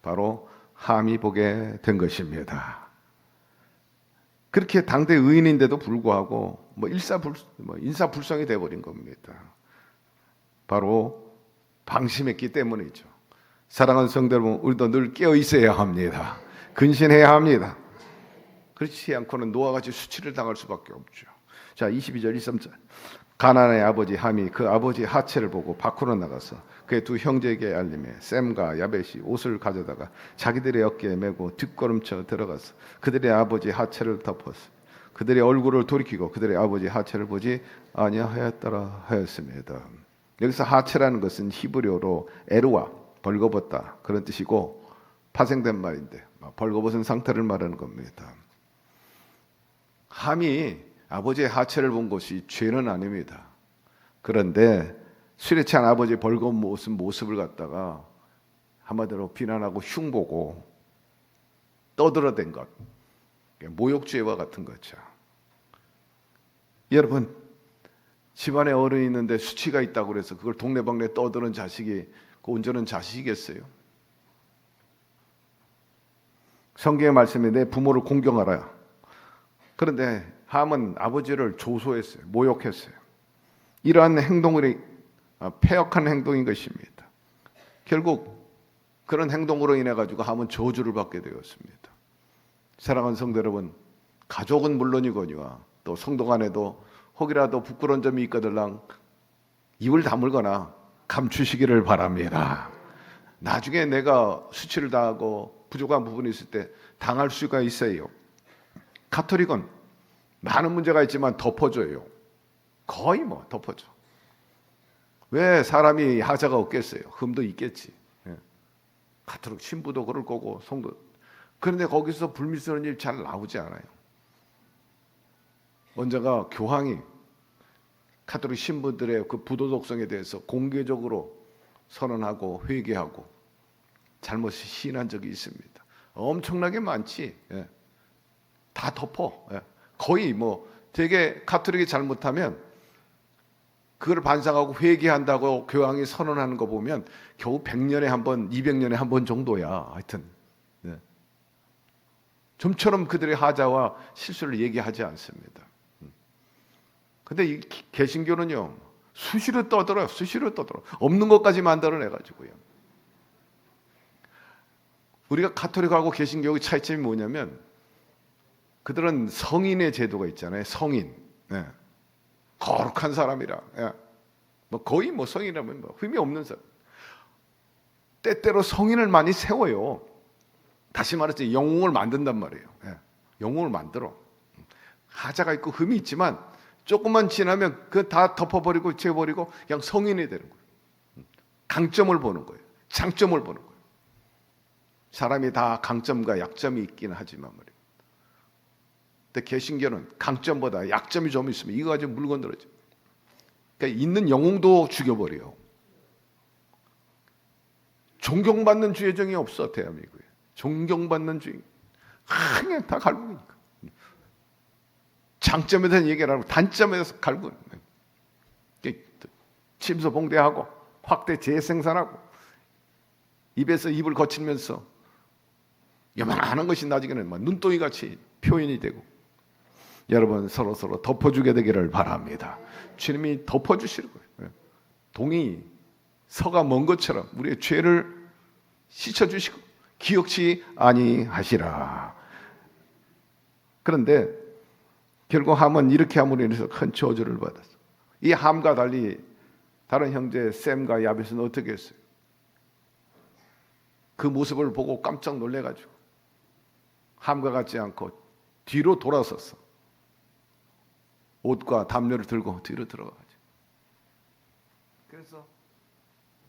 바로 함이 보게 된 것입니다. 그렇게 당대 의인인데도 불구하고 인사불성이 돼버린 겁니다. 바로 방심했기 때문이죠. 사랑하는 성도 여러분, 우리도 늘 깨어 있어야 합니다. 근신해야 합니다. 그렇지 않고는 노아같이 수치를 당할 수밖에 없죠. 자, 22절 23절. 가나안의 아버지 함이 그 아버지 하체를 보고 밖으로 나가서 그의 두 형제에게 알림해 셈과 야벳이 옷을 가져다가 자기들의 어깨에 메고 뒷걸음쳐 들어가서 그들의 아버지 하체를 덮었어. 그들의 얼굴을 돌이키고 그들의 아버지 하체를 보지 아니하였더라 하였습니다. 여기서 하체라는 것은 히브리어로 에르와, 벌거벗다 그런 뜻이고, 파생된 말인데 벌거벗은 상태를 말하는 겁니다. 함이 아버지의 하체를 본 것이 죄는 아닙니다. 그런데 술에 취한 아버지의 벌거벗은 모습을 갖다가 한마디로 비난하고 흉보고 떠들어댄 것, 모욕죄와 같은 거죠. 여러분, 집안에 어른이 있는데 수치가 있다고 그래서 그걸 동네방네 떠드는 자식이 그 온전한 자식이겠어요? 성경의 말씀에 내 부모를 공경하라. 그런데 함은 아버지를 조소했어요. 모욕했어요. 이러한 행동이 패역한 행동인 것입니다. 결국 그런 행동으로 인해 가지고 함은 저주를 받게 되었습니다. 사랑하는 성도 여러분, 가족은 물론이거니와 또 성도 간에도 혹이라도 부끄러운 점이 있거들랑 입을 다물거나 감추시기를 바랍니다. 나중에 내가 수치를 당하고 부족한 부분이 있을 때 당할 수가 있어요. 가톨릭은 많은 문제가 있지만 덮어줘요. 거의 덮어줘. 왜 사람이 하자가 없겠어요? 흠도 있겠지. 가톨릭 신부도 그럴 거고 성도. 그런데 거기서 불미스러운 일 잘 나오지 않아요. 언제가 교황이 가톨릭 신부들의 그 부도덕성에 대해서 공개적으로 선언하고 회개하고 잘못을 시인한 적이 있습니다. 엄청나게 많지. 다 덮어. 거의 되게 가톨릭이 잘못하면 그걸 반성하고 회개한다고 교황이 선언하는 거 보면 겨우 100년에 한 번, 200년에 한 번 정도야. 하여튼 좀처럼 그들의 하자와 실수를 얘기하지 않습니다. 근데 이 개신교는요, 수시로 떠들어요. 수시로 떠들어. 없는 것까지 만들어내가지고요. 우리가 가톨릭하고 개신교의 차이점이 뭐냐면, 그들은 성인의 제도가 있잖아요. 성인. 거룩한 사람이라. 거의 성인이라면 흠이 없는 사람. 때때로 성인을 많이 세워요. 다시 말해서 영웅을 만든단 말이에요. 영웅을 만들어. 하자가 있고 흠이 있지만 조금만 지나면 그 다 덮어버리고 지워버리고 그냥 성인이 되는 거예요. 강점을 보는 거예요. 장점을 보는 거예요. 사람이 다 강점과 약점이 있긴 하지만 말이에요. 근데 개신교는 강점보다 약점이 좀 있으면 이거 가지고 물건들어져. 그러니까 있는 영웅도 죽여버려요. 존경받는 주의정이 없어, 대한민국에. 존경받는 주의. 그냥 다 갈구니까. 장점에 대한 얘기를 하고 단점에 대해서 갈구. 침소봉대하고 확대 재생산하고 입에서 입을 거치면서 요만한 것이 나중에는 눈덩이 같이 표현이 되고. 여러분, 서로 덮어주게 되기를 바랍니다. 주님이 덮어주실 거예요. 동이 서가 먼 것처럼 우리의 죄를 씻어주시고 기억치 아니하시라. 그런데 결국 함은 이렇게 함으로 인해서 큰 저주를 받았어. 이 함과 달리 다른 형제 셈과 야벳은 어떻게 했어요? 그 모습을 보고 깜짝 놀래가지고 함과 같지 않고 뒤로 돌아섰어. 옷과 담요를 들고 뒤로 들어가죠. 그래서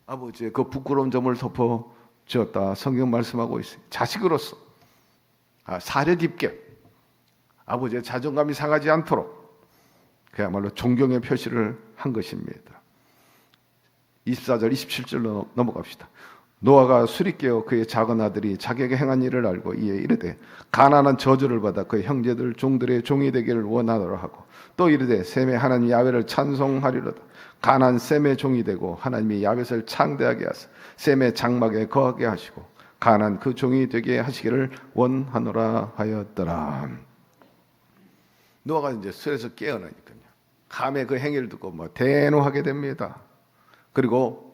아버지의 그 부끄러운 점을 덮어주었다. 성경 말씀하고 있어요. 자식으로서 사려 깊게 아버지의 자존감이 상하지 않도록 그야말로 존경의 표시를 한 것입니다. 24절 27절로 넘어갑시다. 노아가 술이 깨어 그의 작은 아들이 자기에게 행한 일을 알고 이에 이르되 가난한 저주를 받아 그의 형제들 종들의 종이 되기를 원하노라 하고 또 이르되 셈의 하나님 야훼를 찬송하리로다. 가난 셈의 종이 되고 하나님이 야벳을 창대하게 하사 셈의 장막에 거하게 하시고 가난 그 종이 되게 하시기를 원하노라 하였더라. 노아가 이제 술에서 깨어나니까요. 감의 그 행위를 듣고 뭐 대노하게 됩니다. 그리고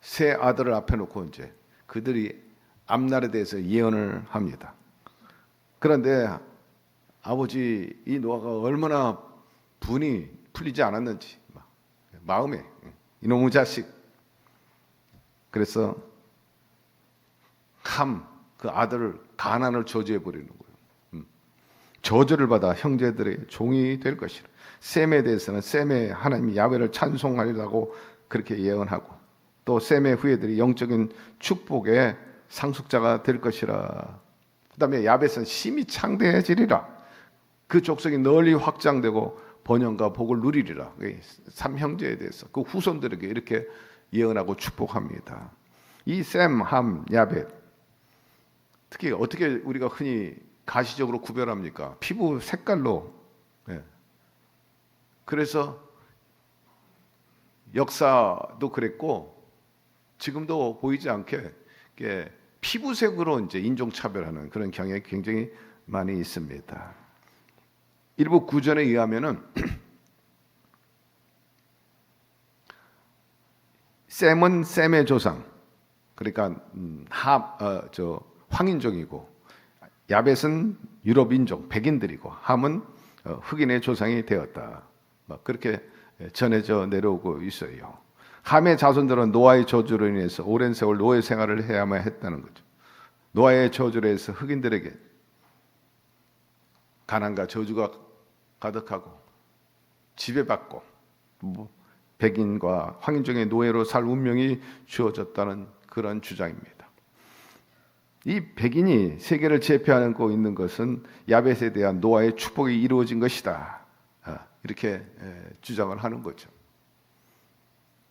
세 아들을 앞에 놓고 이제 그들이 앞날에 대해서 예언을 합니다. 그런데 아버지 이 노아가 얼마나 분이 풀리지 않았는지 마음에 이놈의 자식. 그래서 함 그 아들을 가난을 저주해 버리는 거예요. 저주를 받아 형제들의 종이 될 것이라. 셈에 대해서는 셈의 하나님 야훼를 찬송하리라고 그렇게 예언하고 또 셈의 후예들이 영적인 축복의 상속자가 될 것이라. 그다음에 야벳은 심히 창대해지리라. 그 족속이 널리 확장되고 번영과 복을 누리리라. 삼형제에 대해서 그 후손들에게 이렇게 예언하고 축복합니다. 이 셈, 함, 야벳 특히 어떻게 우리가 흔히 가시적으로 구별합니까? 피부 색깔로. 그래서 역사도 그랬고 지금도 보이지 않게 피부색으로 이제 인종차별하는 그런 경향이 굉장히 많이 있습니다. 일부 구전에 의하면은 셈은 셈의 조상, 그러니까 황인종이고 야벳은 유럽인종, 백인들이고 함은 흑인의 조상이 되었다. 그렇게 전해져 내려오고 있어요. 함의 자손들은 노아의 저주로 인해서 오랜 세월 노예 생활을 해야만 했다는 거죠. 노아의 저주로 해서 흑인들에게 가난과 저주가 가득하고 지배받고 백인과 황인종의 노예로 살 운명이 주어졌다는 그런 주장입니다. 이 백인이 세계를 제패하고 있는 것은 야벳에 대한 노아의 축복이 이루어진 것이다. 이렇게 주장을 하는 거죠.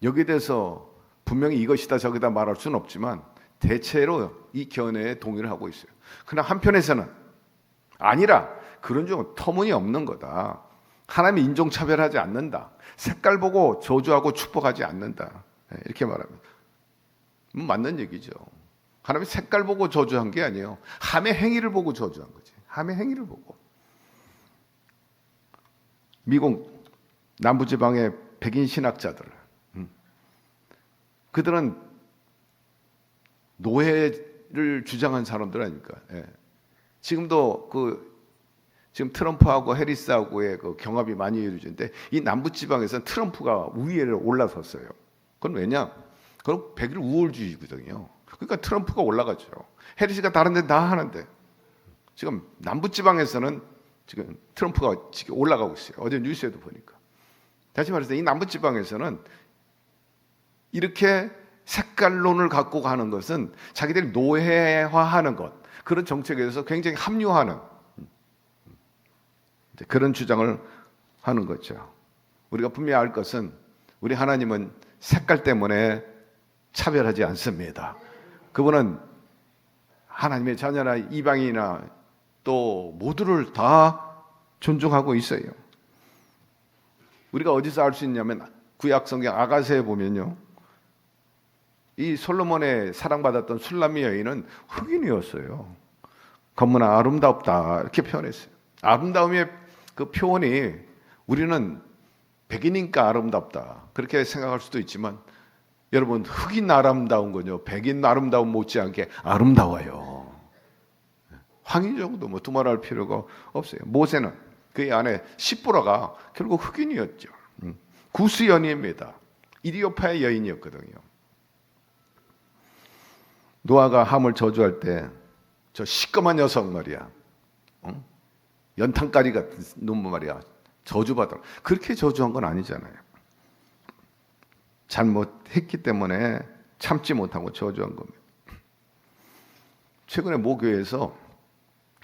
여기에 대해서 분명히 이것이다 저기다 말할 수는 없지만 대체로 이 견해에 동의를 하고 있어요. 그러나 한편에서는 아니라 그런 좀 터무니없는 거다. 하나님이 인종차별하지 않는다. 색깔 보고 저주하고 축복하지 않는다. 이렇게 말합니다. 맞는 얘기죠. 하나님이 색깔 보고 저주한 게 아니에요. 함의 행위를 보고 저주한 거지. 함의 행위를 보고. 미국 남부지방의 백인 신학자들, 그들은 노예를 주장한 사람들 아닙니까? 지금도 지금 트럼프하고 해리스하고의 그 경합이 많이 이루어지는데 이 남부지방에서는 트럼프가 우위에 올라섰어요. 그건 왜냐? 그건 백일 우월주의거든요. 그러니까 트럼프가 올라가죠. 해리스가 다른 데 다 하는데 지금 남부지방에서는 지금 트럼프가 지금 올라가고 있어요. 어제 뉴스에도 보니까. 다시 말해서 이 남부지방에서는 이렇게 색깔론을 갖고 가는 것은 자기들이 노예화하는 것, 그런 정책에 대해서 굉장히 합리화하는 그런 주장을 하는 거죠. 우리가 분명히 알 것은 우리 하나님은 색깔 때문에 차별하지 않습니다. 그분은 하나님의 자녀나 이방인이나 또 모두를 다 존중하고 있어요. 우리가 어디서 알 수 있냐면 구약 성경 아가서에 보면요, 이 솔로몬의 사랑받았던 술람미 여인은 흑인이었어요. 너무나 아름답다 이렇게 표현했어요. 아름다움의 그 표현이 우리는 백인이니까 아름답다 그렇게 생각할 수도 있지만 여러분, 흑인 아름다운 건요 백인 아름다움 못지않게 아름다워요. 황인 정도 뭐 두말할 필요가 없어요. 모세는 그의 아내 시보라가 결국 흑인이었죠. 구스 여인입니다. 이디오파의 여인이었거든요. 노아가 함을 저주할 때 저 시꺼먼 녀석 말이야, 연탄가리 같은 놈 말이야, 저주받아. 그렇게 저주한 건 아니잖아요. 잘못했기 때문에 참지 못하고 저주한 겁니다. 최근에 모교에서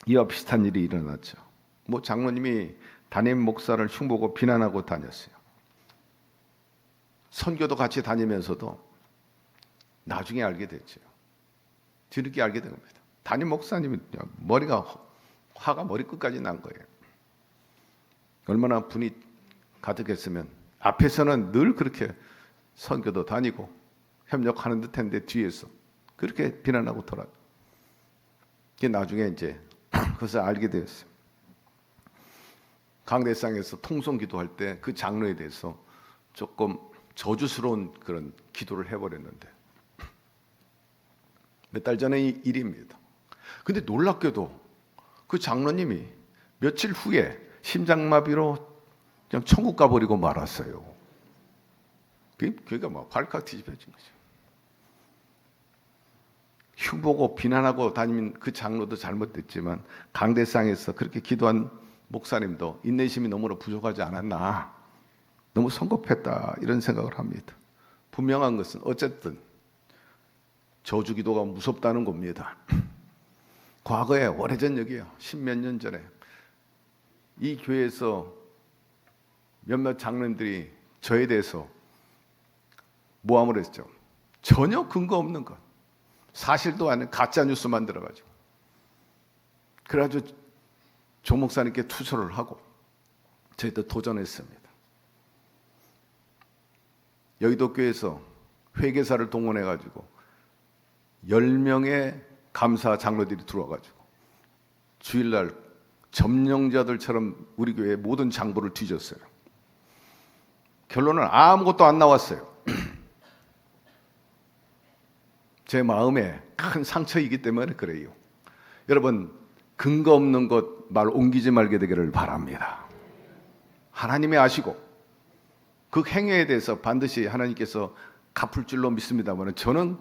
이와 비슷한 일이 일어났죠. 뭐 장로님이 담임 목사를 흉보고 비난하고 다녔어요. 선교도 같이 다니면서도 나중에 알게 됐죠. 뒤늦게 알게 된 겁니다. 담임 목사님이 화가 머리끝까지 난 거예요. 얼마나 분이 가득했으면 앞에서는 늘 그렇게 선교도 다니고 협력하는 듯 했는데 뒤에서 그렇게 비난하고 돌아요. 그게 나중에 이제 그것을 알게 되었어요. 강대상에서 통성 기도할 때 그 장로에 대해서 조금 저주스러운 그런 기도를 해버렸는데 몇 달 전의 일입니다. 근데 놀랍게도 그 장로님이 며칠 후에 심장마비로 그냥 천국 가버리고 말았어요. 그러니까 막 발칵 뒤집어진 거죠. 흉보고 비난하고 다니는 그 장로도 잘못됐지만 강대상에서 그렇게 기도한 목사님도 인내심이 너무나 부족하지 않았나, 너무 성급했다 이런 생각을 합니다. 분명한 것은 어쨌든 저주 기도가 무섭다는 겁니다. 과거에 오래전 얘기예요. 십몇 년 전에 이 교회에서 몇몇 장로님들이 저에 대해서 모함을 했죠. 전혀 근거 없는 것, 사실도 아닌 가짜 뉴스 만들어가지고 그래가지고 조 목사님께 투서를 하고 저희도 도전했습니다. 여의도 교회에서 회계사를 동원해가지고 10명의 감사 장로들이 들어와가지고 주일날 점령자들처럼 우리 교회의 모든 장부를 뒤졌어요. 결론은 아무것도 안 나왔어요. 제 마음에 큰 상처이기 때문에 그래요. 여러분, 근거 없는 것 말 옮기지 말게 되기를 바랍니다. 하나님이 아시고 그 행위에 대해서 반드시 하나님께서 갚을 줄로 믿습니다만 저는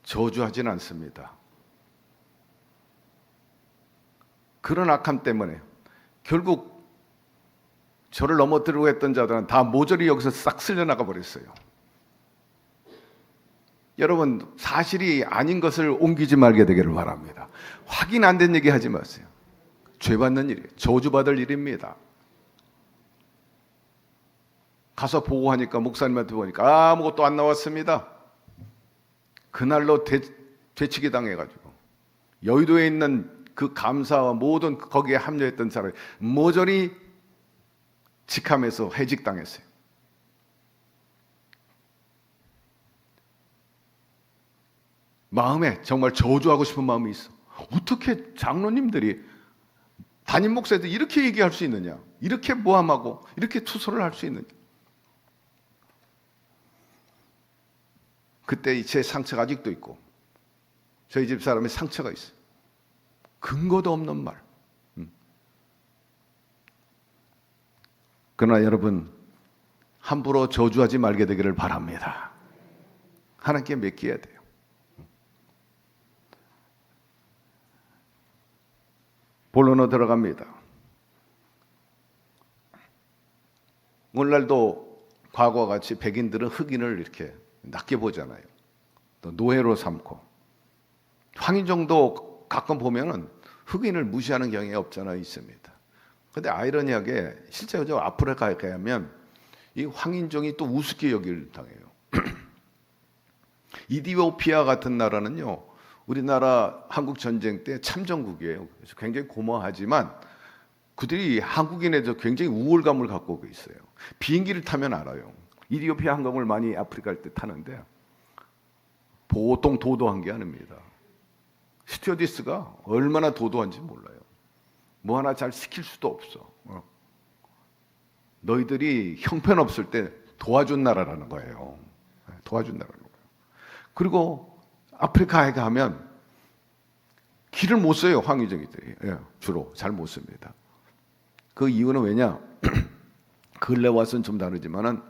저주하지는 않습니다. 그런 악함 때문에 결국 저를 넘어뜨리려고 했던 자들은 다 모조리 여기서 싹 쓸려나가 버렸어요. 여러분, 사실이 아닌 것을 옮기지 말게 되기를 바랍니다. 확인 안 된 얘기 하지 마세요. 죄 받는 일이에요. 저주받을 일입니다. 가서 보고하니까 목사님한테 보니까 아무것도 안 나왔습니다. 그날로 되치기 당해가지고 여의도에 있는 그 감사와 모든 거기에 합류했던 사람이 모조리 직함에서 해직당했어요. 마음에 정말 저주하고 싶은 마음이 있어. 어떻게 장로님들이 담임 목사들이 이렇게 얘기할 수 있느냐, 이렇게 모함하고 이렇게 투소를 할 수 있느냐. 그때 제 상처가 아직도 있고 저희 집 사람의 상처가 있어요. 근거도 없는 말. 그러나 여러분, 함부로 저주하지 말게 되기를 바랍니다. 하나님께 맡겨야 돼요. 본론으로 들어갑니다. 오늘날도 과거와 같이 백인들은 흑인을 이렇게 낮게 보잖아요. 또 노예로 삼고, 황인종도 가끔 보면은 흑인을 무시하는 경향이 없잖아 있습니다. 그런데 아이러니하게 실제로 아프리카에 가면 이 황인종이 또 우습게 여길 당해요. 이디오피아 같은 나라는요, 우리나라 한국 전쟁 때 참전국이에요. 그래서 굉장히 고마하지만 그들이 한국인에 대해서 굉장히 우월감을 갖고 있어요. 비행기를 타면 알아요. 이디오피아 항공을 많이 아프리카 갈 때 타는데 보통 도도한 게 아닙니다. 스튜어디스가 얼마나 도도한지 몰라요. 뭐 하나 잘 시킬 수도 없어. 너희들이 형편없을 때 도와준 나라라는 거예요. 도와준 나라라는 거예요. 그리고 아프리카에 가면 길을 못 써요. 황의정이들이. 주로 잘 못 씁니다. 그 이유는 왜냐? 근래 와서는 좀 다르지만은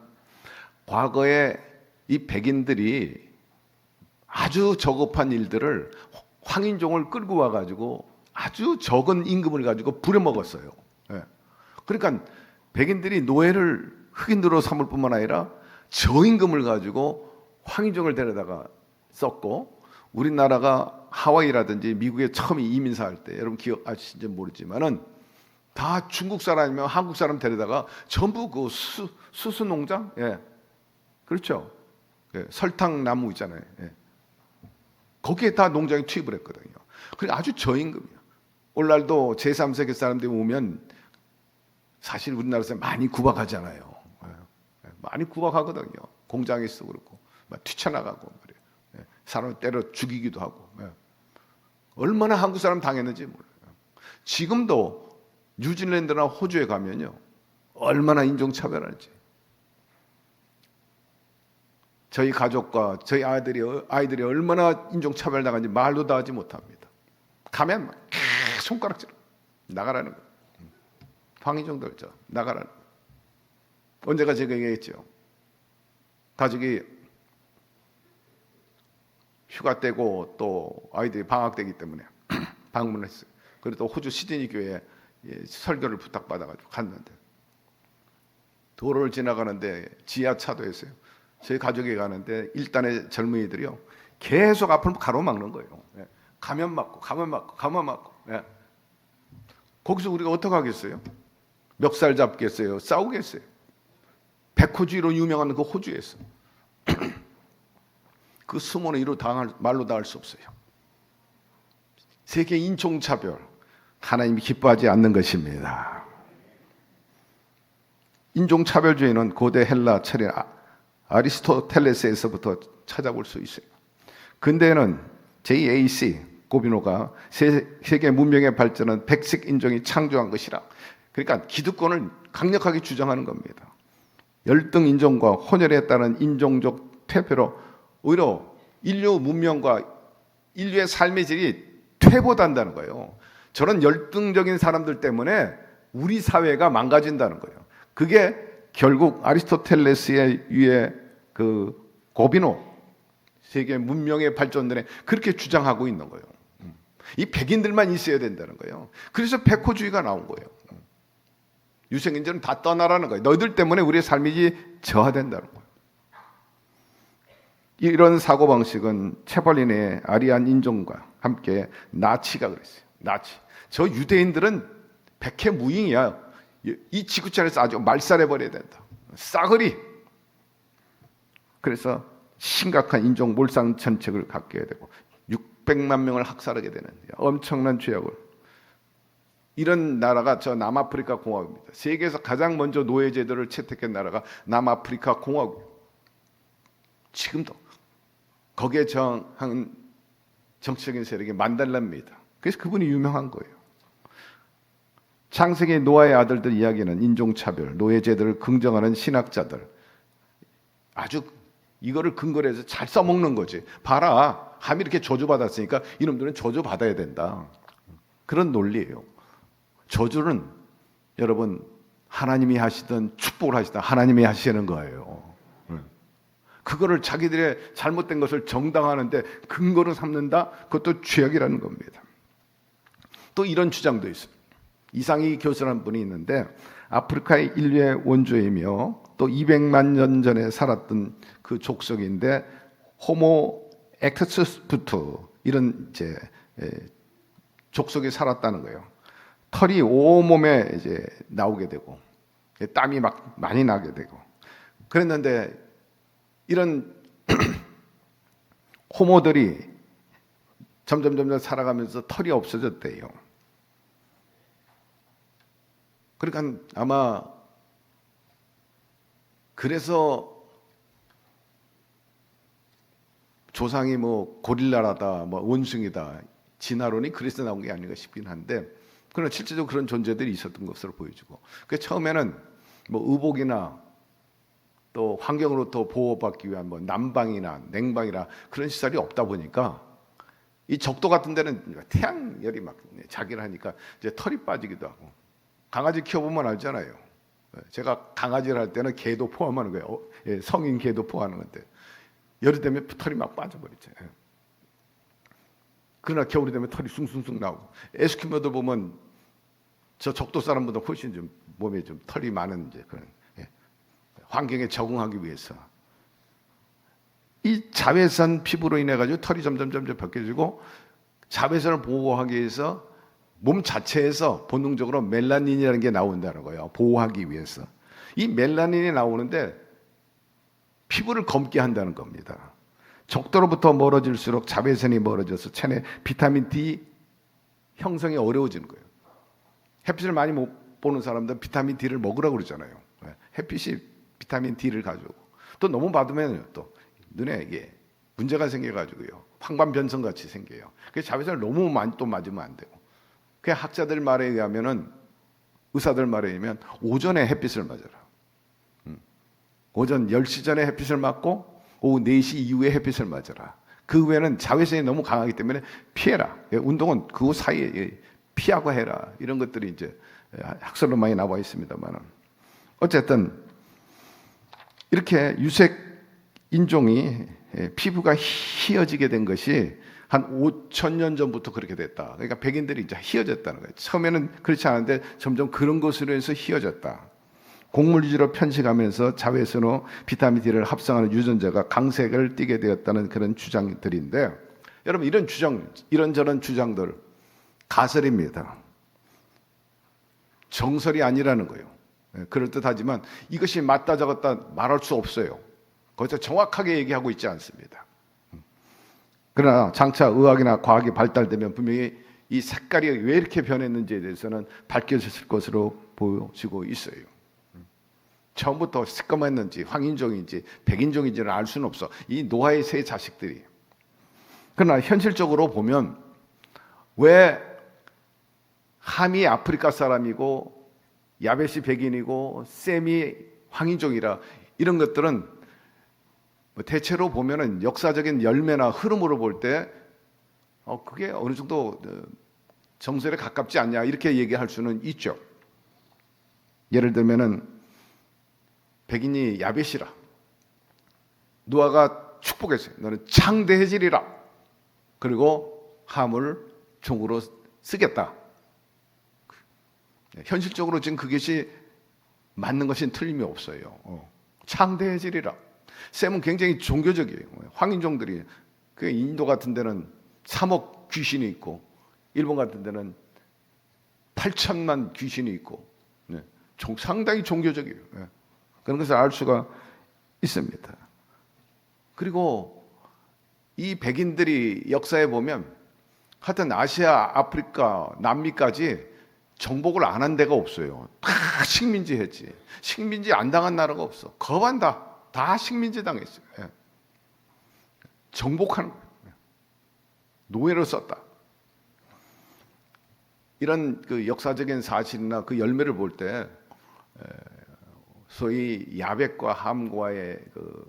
과거에 이 백인들이 아주 저급한 일들을 황인종을 끌고 와가지고 아주 적은 임금을 가지고 부려먹었어요. 그러니까 백인들이 노예를 흑인으로 삼을 뿐만 아니라 저임금을 가지고 황인종을 데려다가 썼고, 우리나라가 하와이라든지 미국에 처음 이민사 할 때, 여러분 기억하시는지 모르지만은 다 중국 사람이면 한국 사람 데려다가 전부 그 수수 농장, 예, 그렇죠. 예, 설탕 나무 있잖아요. 예. 거기에 다 농장에 투입을 했거든요. 그게 아주 저임금이에요. 오늘날도 제3세계 사람들이 오면 사실 우리나라에서 많이 구박하잖아요. 예, 많이 구박하거든요. 공장에서 그렇고 막 뛰쳐나가고 말이에요. 예, 사람을 때려 죽이기도 하고. 예. 얼마나 한국 사람 당했는지 몰라요. 지금도 뉴질랜드나 호주에 가면요, 얼마나 인종차별하는지. 저희 가족과 저희 아이들이 얼마나 인종차별 당하는지 말도 다 하지 못합니다. 가면 막 손가락질 나가라는 거예요. 황희정도 그랬죠. 나가라는 거예요. 언제가 제가 얘기했죠. 가족이 휴가 때고 또 아이들이 방학 때기 때문에 방문했어요. 그리고 또 호주 시드니 교회에 설교를 부탁받아가지고 갔는데, 도로를 지나가는데 지하차도였어요. 저희 가족이 가는데 일단의 젊은이들이요, 계속 앞을 가로막는 거예요. 예. 가면 맞고 가면 맞고 가면 맞고. 예. 거기서 우리가 어떻게 하겠어요? 멱살 잡겠어요? 싸우겠어요? 백호주의로 유명한 그 호주에서 그 수모는 말로 다 할 수 없어요. 세계 인종차별, 하나님이 기뻐하지 않는 것입니다. 인종차별주의는 고대 헬라 철인 아리스토텔레스에서부터 찾아볼 수 있어요. 근대에는 JAC 고비노가 세계 문명의 발전은 백색 인종이 창조한 것이라, 그러니까 기득권을 강력하게 주장하는 겁니다. 열등 인종과 혼혈에 따른 인종적 퇴폐로 오히려 인류 문명과 인류의 삶의 질이 퇴보한다는 거예요. 저런 열등적인 사람들 때문에 우리 사회가 망가진다는 거예요. 그게 결국 아리스토텔레스의 위에 그 고비노 세계 문명의 발전에 그렇게 주장하고 있는 거예요. 이 백인들만 있어야 된다는 거예요. 그래서 백호주의가 나온 거예요. 유색인종은 다 떠나라는 거예요. 너희들 때문에 우리의 삶이 저하된다는 거예요. 이런 사고방식은 체벌린의 아리안 인종과 함께 나치가 그랬어요. 나치. 저 유대인들은 백해무익이야. 이 지구촌에서 아주 말살해버려야 된다. 싸그리. 그래서 심각한 인종 몰상 정책을 갖게 되고 600만 명을 학살하게 되는 엄청난 죄악을. 이런 나라가 저 남아프리카 공화국입니다. 세계에서 가장 먼저 노예 제도를 채택한 나라가 남아프리카 공화국. 지금도 거기에 저항한 정치적인 세력이 만달라입니다. 그래서 그분이 유명한 거예요. 창세기 노아의 아들들 이야기는 인종차별, 노예 제도를 긍정하는 신학자들, 아주 이거를 근거로 해서 잘 써먹는 거지. 봐라, 함이 이렇게 저주받았으니까 이놈들은 저주받아야 된다. 그런 논리예요. 저주는 여러분 하나님이 하시든 축복을 하시든 하나님이 하시는 거예요. 그거를 자기들의 잘못된 것을 정당화하는데 근거로 삼는다? 그것도 죄악이라는 겁니다. 또 이런 주장도 있어요. 이상희 교수라는 분이 있는데 아프리카의 인류의 원조이며 또 200만 년 전에 살았던 그 족속인데 호모 엑스푸트 이런 이제 족속이 살았다는 거예요. 털이 온몸에 이제 나오게 되고 땀이 막 많이 나게 되고 그랬는데 이런 호모들이 점점 살아가면서 털이 없어졌대요. 그러니까 아마 그래서 조상이 뭐 고릴라라다, 뭐 원숭이다, 진화론이 그래서 나온 게 아닌가 싶긴 한데, 그러나 실제적으로 그런 존재들이 있었던 것으로 보여지고, 그 처음에는 뭐 의복이나 또 환경으로부터 보호받기 위한 뭐 난방이나 냉방이나 그런 시설이 없다 보니까 이 적도 같은 데는 태양열이 막 자기를 하니까 이제 털이 빠지기도 하고. 강아지 키워보면 알잖아요. 제가 강아지를 할 때는 개도 포함하는 거예요. 성인 개도 포함하는 건데 열이 되면 털이 막 빠져버리죠. 그러나 겨울이 되면 털이 숭숭숭 나오고, 에스키모들 보면 저 적도 사람보다 훨씬 좀 몸에 좀 털이 많은 이제 그런 환경에 적응하기 위해서 이 자외선 피부로 인해 가지고 털이 점점 벗겨지고, 자외선을 보호하기 위해서 몸 자체에서 본능적으로 멜라닌이라는 게 나온다는 거예요. 보호하기 위해서. 이 멜라닌이 나오는데 피부를 검게 한다는 겁니다. 적도로부터 멀어질수록 자외선이 멀어져서 체내 비타민 D 형성이 어려워지는 거예요. 햇빛을 많이 못 보는 사람들은 비타민 D를 먹으라고 그러잖아요. 햇빛이 비타민 D를 가지고 또 너무 받으면 또 눈에 이게 문제가 생겨가지고요. 황반 변성 같이 생겨요. 그래서 자외선을 너무 많이 또 맞으면 안 되고. 그 학자들 말에 의하면은 의사들 말에 의하면 오전에 햇빛을 맞아라. 오전 10시 전에 햇빛을 맞고 오후 4시 이후에 햇빛을 맞아라. 그 외에는 자외선이 너무 강하기 때문에 피해라. 운동은 그 사이에 피하고 해라. 이런 것들이 이제 학설로 많이 나와 있습니다만 어쨌든 이렇게 유색 인종이 피부가 희어지게 된 것이 한 5,000년 전부터 그렇게 됐다. 그러니까 백인들이 이제 희어졌다는 거예요. 처음에는 그렇지 않은데 점점 그런 것으로 해서 희어졌다. 곡물 위주로 편식하면서 자외선호 비타민 D를 합성하는 유전자가 강색을 띠게 되었다는 그런 주장들인데 여러분 이런 주장, 이런저런 주장들 가설입니다. 정설이 아니라는 거예요. 그럴듯하지만 이것이 맞다 적었다 말할 수 없어요. 거기서 정확하게 얘기하고 있지 않습니다. 그러나 장차 의학이나 과학이 발달되면 분명히 이 색깔이 왜 이렇게 변했는지에 대해서는 밝혀졌을 것으로 보여지고 있어요. 처음부터 새까맸는지 황인종인지 백인종인지는 알 수는 없어. 이 노아의 세 자식들이. 그러나 현실적으로 보면 왜 함이 아프리카 사람이고 야벳이 백인이고 셈이 황인종이라 이런 것들은 대체로 보면은 역사적인 열매나 흐름으로 볼 때 그게 어느 정도 정설에 가깝지 않냐 이렇게 얘기할 수는 있죠. 예를 들면은 백인이 야벳이라 노아가 축복했어요. 너는 창대해지리라. 그리고 함을 종으로 쓰겠다. 현실적으로 지금 그것이 맞는 것은 틀림이 없어요. 창대해지리라. 셈은 굉장히 종교적이에요. 황인종들이 그 인도 같은 데는 3억 귀신이 있고 일본 같은 데는 8천만 귀신이 있고 상당히 종교적이에요. 그런 것을 알 수가 있습니다. 그리고 이 백인들이 역사에 보면 하여튼 아시아, 아프리카, 남미까지 정복을 안 한 데가 없어요. 다 식민지 했지. 식민지 안 당한 나라가 없어. 거반다. 다 식민지 당했어요. 정복하는 거예요. 노예로 썼다. 이런 그 역사적인 사실이나 그 열매를 볼 때 소위 야벳과 함과의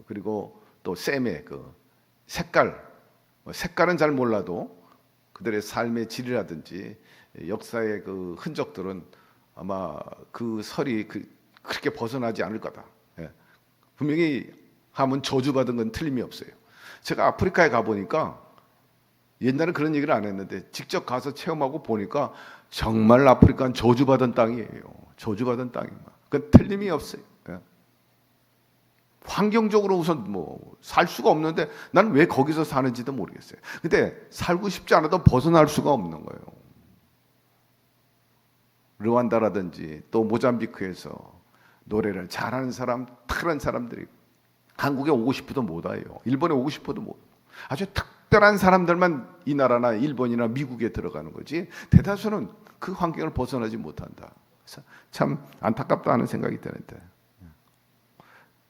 그리고 또 셈의 그 색깔은 잘 몰라도 그들의 삶의 질이라든지 역사의 그 흔적들은 아마 그 설이 그렇게 벗어나지 않을 거다. 분명히 함은 저주받은 건 틀림이 없어요. 제가 아프리카에 가보니까 옛날에 그런 얘기를 안 했는데 직접 가서 체험하고 보니까 정말 아프리카는 저주받은 땅이에요. 저주받은 땅입니다. 그건 틀림이 없어요. 환경적으로 우선 살 수가 없는데 나는 왜 거기서 사는지도 모르겠어요. 근데 살고 싶지 않아도 벗어날 수가 없는 거예요. 르완다라든지 또 모잠비크에서 노래를 잘하는 사람, 특별한 사람들이 한국에 오고 싶어도 못 와요. 일본에 오고 싶어도 못. 아주 특별한 사람들만 이 나라나 일본이나 미국에 들어가는 거지 대다수는 그 환경을 벗어나지 못한다. 그래서 참 안타깝다 하는 생각이 드는데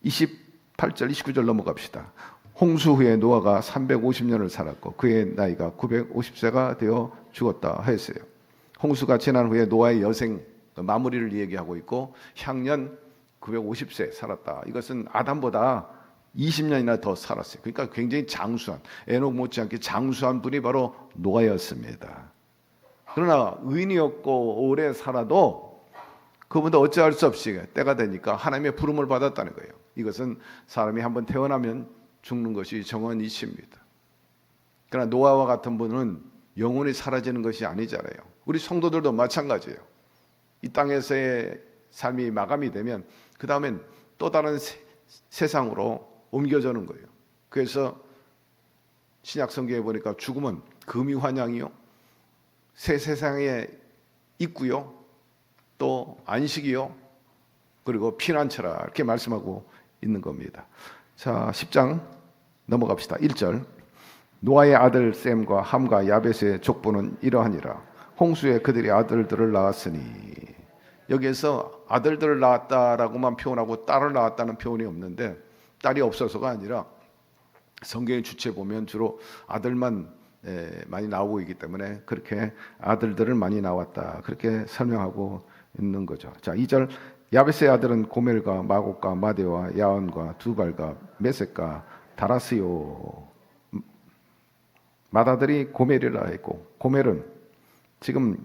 28절, 29절 넘어갑시다. 홍수 후에 노아가 350년을 살았고 그의 나이가 950세가 되어 죽었다 했어요. 홍수가 지난 후에 노아의 여생 마무리를 얘기하고 있고 향년 950세 살았다. 이것은 아담보다 20년이나 더 살았어요. 그러니까 굉장히 장수한 에녹 못지않게 장수한 분이 바로 노아였습니다. 그러나 의인이었고 오래 살아도 그분도 어찌할 수 없이 때가 되니까 하나님의 부름을 받았다는 거예요. 이것은 사람이 한번 태어나면 죽는 것이 정한 이치입니다. 그러나 노아와 같은 분은 영원히 사라지는 것이 아니잖아요. 우리 성도들도 마찬가지예요. 이 땅에서의 삶이 마감이 되면 그 다음엔 또 다른 세상으로 옮겨지는 거예요. 그래서 신약 성경에 보니까 죽음은 금이 환영이요 새 세상에 있고요, 또 안식이요, 그리고 피난처라 이렇게 말씀하고 있는 겁니다. 자, 10장 넘어갑시다. 1절. 노아의 아들 셈과 함과 야벳의 족보는 이러하니라. 홍수에 그들이 아들들을 낳았으니, 여기에서 아들들을 낳았다라고만 표현하고 딸을 낳았다는 표현이 없는데, 딸이 없어서가 아니라 성경의 주체 보면 주로 아들만 많이 나오고 있기 때문에 그렇게 아들들을 많이 낳았다, 그렇게 설명하고 있는 거죠. 자, 2절. 야벳의 아들은 고멜과 마곡과 마데와 야온과 두발과 메섹과 다라스요. 맏아들이 고멜이라 했고, 고멜은 지금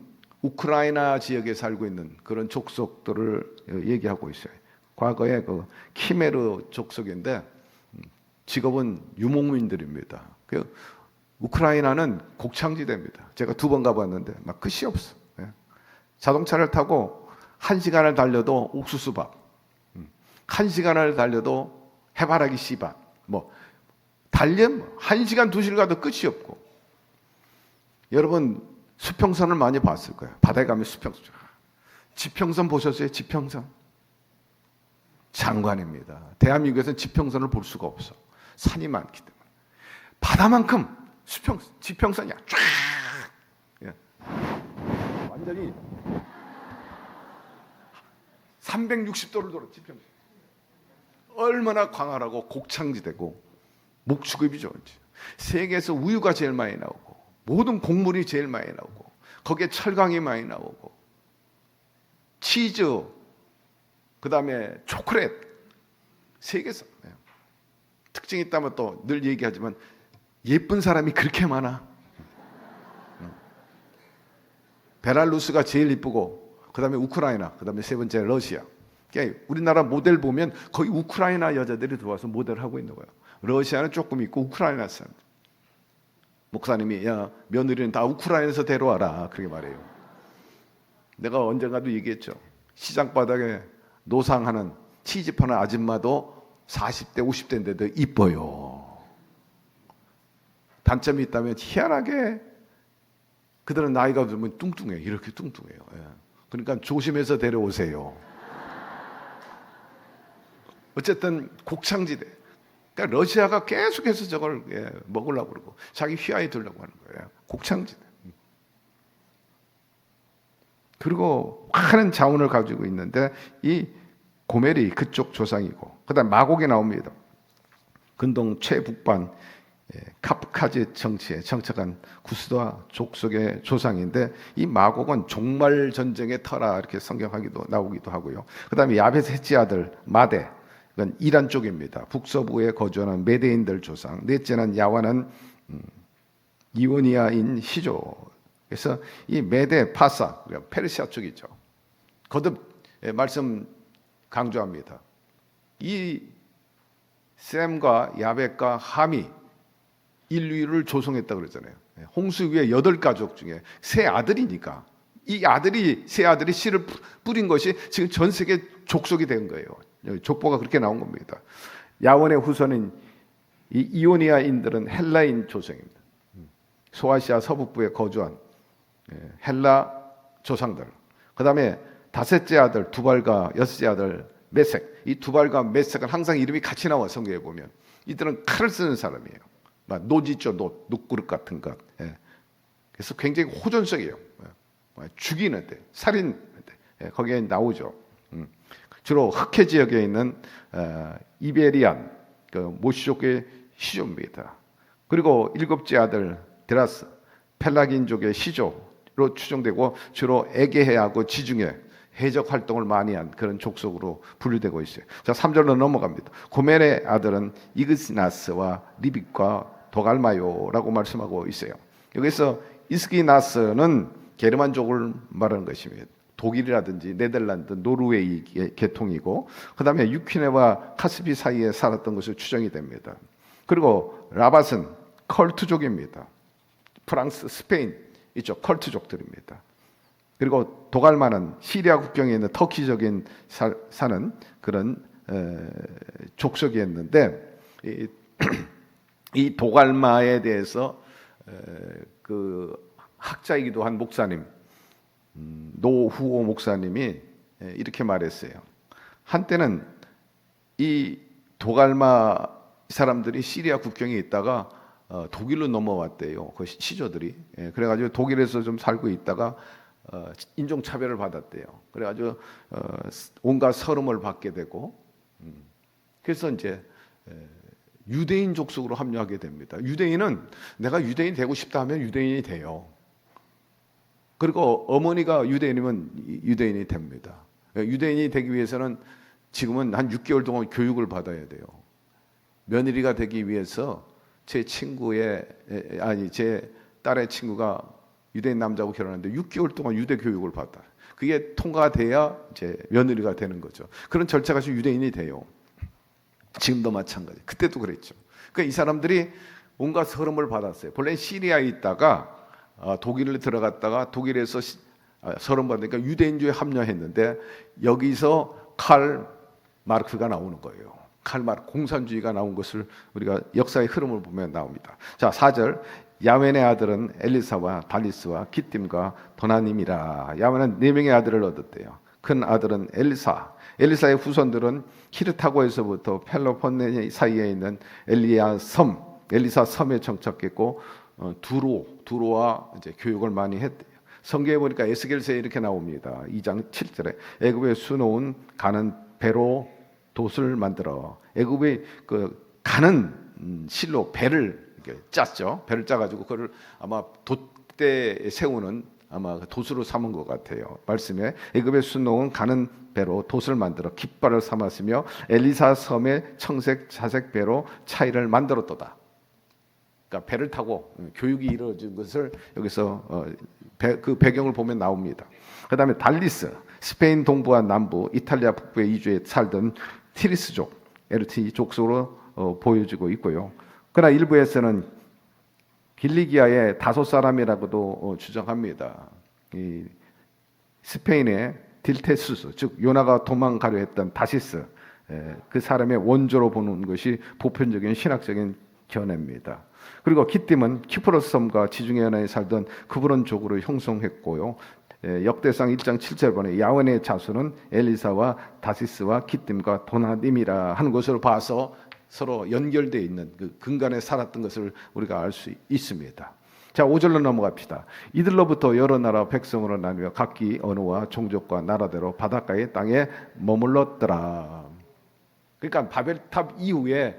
우크라이나 지역에 살고 있는 그런 족속들을 얘기하고 있어요. 과거에 그 키메르 족속인데 직업은 유목민들입니다. 그 우크라이나는 곡창지대입니다. 제가 2번 가봤는데 막 끝이 없어. 자동차를 타고 1시간을 달려도 옥수수밥, 1시간을 달려도 해바라기 씨밥, 뭐 달려면 1시간 2시간 가도 끝이 없고. 여러분 수평선을 많이 봤을 거예요. 바다에 가면 수평선, 지평선 보셨어요? 지평선 장관입니다. 대한민국에서는 지평선을 볼 수가 없어. 산이 많기 때문에. 바다만큼 지평선이야. 쫙. 예. 완전히 360도를 돌아. 지평선 얼마나 광활하고 곡창지대고 목축읍이죠. 세계에서 우유가 제일 많이 나오고 모든 곡물이 제일 많이 나오고 거기에 철강이 많이 나오고 치즈, 그 다음에 초콜릿, 세계에서. 특징이 있다면 또 늘 얘기하지만 예쁜 사람이 그렇게 많아. 베lar루스가 제일 이쁘고, 그 다음에 우크라이나, 그 다음에 세 번째 러시아. 그러니까 우리나라 모델 보면 거의 우크라이나 여자들이 들어와서 모델을 하고 있는 거예요. 러시아는 조금 있고 우크라이나 사람. 목사님이 야, 며느리는 다 우크라이나에서 데려와라 그렇게 말해요. 내가 언젠가도 얘기했죠. 시장 바닥에 노상하는 치즈 파는 아줌마도 40대 50대인데도 이뻐요. 단점이 있다면 희한하게 그들은 나이가 들면 뚱뚱해요. 이렇게 뚱뚱해요. 예. 그러니까 조심해서 데려오세요. 어쨌든 곡창지대. 그러니까 러시아가 계속해서 저걸 먹으려고 그러고 자기 휘하에 두려고 하는 거예요. 곡창지대. 그리고 많은 자원을 가지고 있는데 이 고멜이 그쪽 조상이고, 그다음 마곡이 나옵니다. 근동 최북반 카프카즈 정치에 정착한 구스도와 족속의 조상인데, 이 마곡은 종말 전쟁의 터라 이렇게 성경하기도 나오기도 하고요. 그다음에 야벳의 셋째 아들 마데, 이건 이란 쪽입니다. 북서부에 거주하는 메데인들 조상. 넷째는 야완은 이오니아인 시조. 그래서 이 메데 파사, 페르시아 쪽이죠. 거듭 말씀 강조합니다. 이 셈과 야벳과 함이 인류를 조성했다 그러잖아요. 홍수 위에 8가족 중에 세 아들이니까 이 아들이 세 아들이 씨를 뿌린 것이 지금 전 세계 족속이 된 거예요. 족보가 그렇게 나온 겁니다. 야원의 후손인 이 이오니아인들은 헬라인 조상입니다. 소아시아 서북부에 거주한 헬라 조상들. 그다음에 다섯째 아들 두발과 여섯째 아들 메섹. 이 두발과 메섹은 항상 이름이 같이 나와 성경에 보면. 이들은 칼을 쓰는 사람이에요. 노지죠, 노그릇 같은 것. 그래서 굉장히 호전성이에요. 죽이는데, 살인인데 거기에 나오죠. 주로 흑해 지역에 있는 이베리안 그 모시족의 시조입니다. 그리고 일곱째 아들 데라스 펠라긴족의 시조로 추정되고 주로 에게해하고 지중해 해적 활동을 많이 한 그런 족속으로 분류되고 있어요. 자, 3절로 넘어갑니다. 고멜의 아들은 이그스나스와 리빅과 도갈마요라고 말씀하고 있어요. 여기서 이스기나스는 게르만족을 말하는 것입니다. 독일이라든지 네덜란드, 노르웨이 계통이고, 그 다음에 유퀴네와 카스피 사이에 살았던 것으로 추정이 됩니다. 그리고 라밧은 컬트족입니다. 프랑스, 스페인 이쪽 컬트족들입니다. 그리고 도갈마는 시리아 국경에 있는 터키적인 사는 그런 족속이었는데, 이 도갈마에 대해서 그 학자이기도 한 목사님 노후호 목사님이 이렇게 말했어요. 한때는 이 도갈마 사람들이 시리아 국경에 있다가 독일로 넘어왔대요. 그 시조들이. 그래가지고 독일에서 좀 살고 있다가 인종차별을 받았대요. 그래가지고 온갖 서름을 받게 되고, 그래서 이제 유대인 족속으로 합류하게 됩니다. 유대인은 내가 유대인 되고 싶다 하면 유대인이 돼요. 그리고 어머니가 유대인이면 유대인이 됩니다. 유대인이 되기 위해서는 지금은 한 6개월 동안 교육을 받아야 돼요. 며느리가 되기 위해서 제 딸의 친구가 유대인 남자하고 결혼했는데 6개월 동안 유대 교육을 받아. 그게 통과돼야 이제 며느리가 되는 거죠. 그런 절차가 유대인이 돼요. 지금도 마찬가지. 그때도 그랬죠. 그러니까 이 사람들이 온갖 서름을 받았어요. 본래 시리아에 있다가 독일을 들어갔다가 독일에서 서름 받으니까 유대인주의에 합류했는데 여기서 칼 마르크가 나오는 거예요. 칼 마르크 공산주의가 나온 것을 우리가 역사의 흐름을 보면 나옵니다. 자, 4절. 야웬의 아들은 엘리사와 달리스와 기띔과 도나님이라. 야웬은 4명의 아들을 얻었대요. 큰 아들은 엘리사. 엘리사의 후손들은 키르타고에서부터 펠로폰네 사이에 있는 엘리사 섬에 정착했고 두로와 이제 교육을 많이 했대요. 성경에 보니까 에스겔서에 이렇게 나옵니다. 2장 7절에 애굽에 수놓은 가는 배로 돛을 만들어. 애굽의 그 가는 실로 배를 이렇게 짰죠. 배를 짜가지고 그걸 아마 돛대에 세우는 아마 돛으로 삼은 것 같아요. 말씀에 애굽에 수놓은 가는 배로 돛을 만들어 깃발을 삼았으며 엘리사 섬의 청색 자색 배로 차이를 만들었도다. 그러니까 배를 타고 교육이 이루어진 것을 여기서 그 배경을 보면 나옵니다. 그 다음에 달리스, 스페인 동부와 남부, 이탈리아 북부에 이주해 살던 티리스족, LT 족속으로 보여지고 있고요. 그러나 일부에서는 길리기아의 다소 사람이라고도 주장합니다. 이 스페인의 딜테수스, 즉 요나가 도망가려 했던 다시스, 그 사람의 원조로 보는 것이 보편적인 신학적인 견해입니다. 그리고 기띔은 키프로스 섬과 지중해 연안에 살던 그브론족으로 형성했고요. 역대상 1장 7절 보면 야웬의 자손은 엘리사와 다시스와 기띔과 도나님이라 하는 것으로 봐서 서로 연결되어 있는 그 근간에 살았던 것을 우리가 알 수 있습니다. 자, 5절로 넘어갑시다. 이들로부터 여러 나라 백성으로 나누어 각기 언어와 종족과 나라대로 바닷가의 땅에 머물렀더라. 그러니까 바벨탑 이후에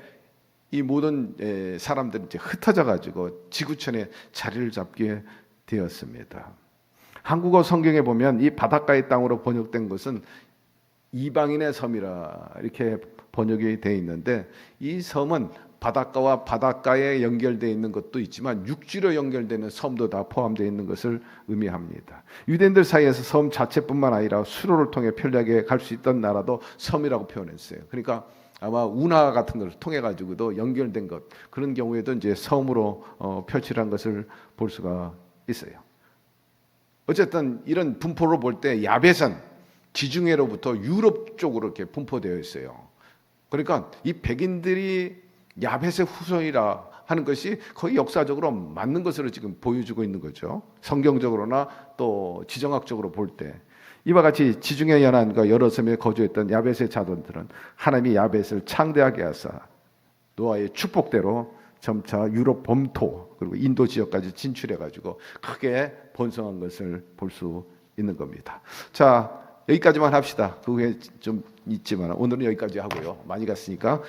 이 모든 사람들이 이제 흩어져 가지고 지구촌에 자리를 잡게 되었습니다. 한국어 성경에 보면 이 바닷가의 땅으로 번역된 것은 이방인의 섬이라 이렇게 번역이 되어 있는데, 이 섬은 바닷가와 바닷가에 연결되어 있는 것도 있지만 육지로 연결되는 섬도 다 포함되어 있는 것을 의미합니다. 유대인들 사이에서 섬 자체뿐만 아니라 수로를 통해 편리하게 갈 수 있던 나라도 섬이라고 표현했어요. 그러니까 아마 운하 같은 것을 통해 가지고도 연결된 것, 그런 경우에도 이제 섬으로 표출한 것을 볼 수가 있어요. 어쨌든 이런 분포로 볼 때 야벳은 지중해로부터 유럽 쪽으로 이렇게 분포되어 있어요. 그러니까 이 백인들이 야벳의 후손이라 하는 것이 거의 역사적으로 맞는 것으로 지금 보여주고 있는 거죠. 성경적으로나 또 지정학적으로 볼 때. 이와 같이 지중해 연안과 여러 섬에 거주했던 야벳의 자손들은 하나님이 야벳을 창대하게 하사 노아의 축복대로 점차 유럽 범토 그리고 인도 지역까지 진출해가지고 크게 번성한 것을 볼 수 있는 겁니다. 자, 여기까지만 합시다. 그 후에 좀 있지만 오늘은 여기까지 하고요. 많이 갔으니까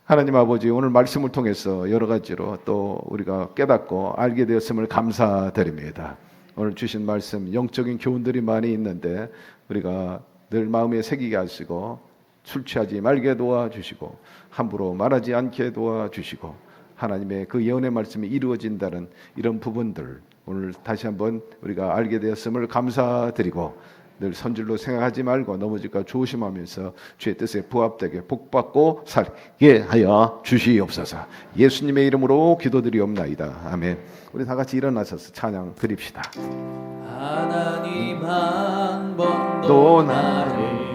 하나님 아버지, 오늘 말씀을 통해서 여러 가지로 또 우리가 깨닫고 알게 되었음을 감사드립니다. 오늘 주신 말씀 영적인 교훈들이 많이 있는데 우리가 늘 마음에 새기게 하시고 술 취하지 말게 도와주시고 함부로 말하지 않게 도와주시고 하나님의 그 예언의 말씀이 이루어진다는 이런 부분들 오늘 다시 한번 우리가 알게 되었음을 감사드리고 늘 선줄로 생각하지 말고 넘어질까 조심하면서 주의 뜻에 부합되게 복받고 살게 하여 주시옵소서. 예수님의 이름으로 기도드리옵나이다. 아멘. 우리 다 같이 일어나셔서 찬양 드립시다. 하나님 한 번도 또 나를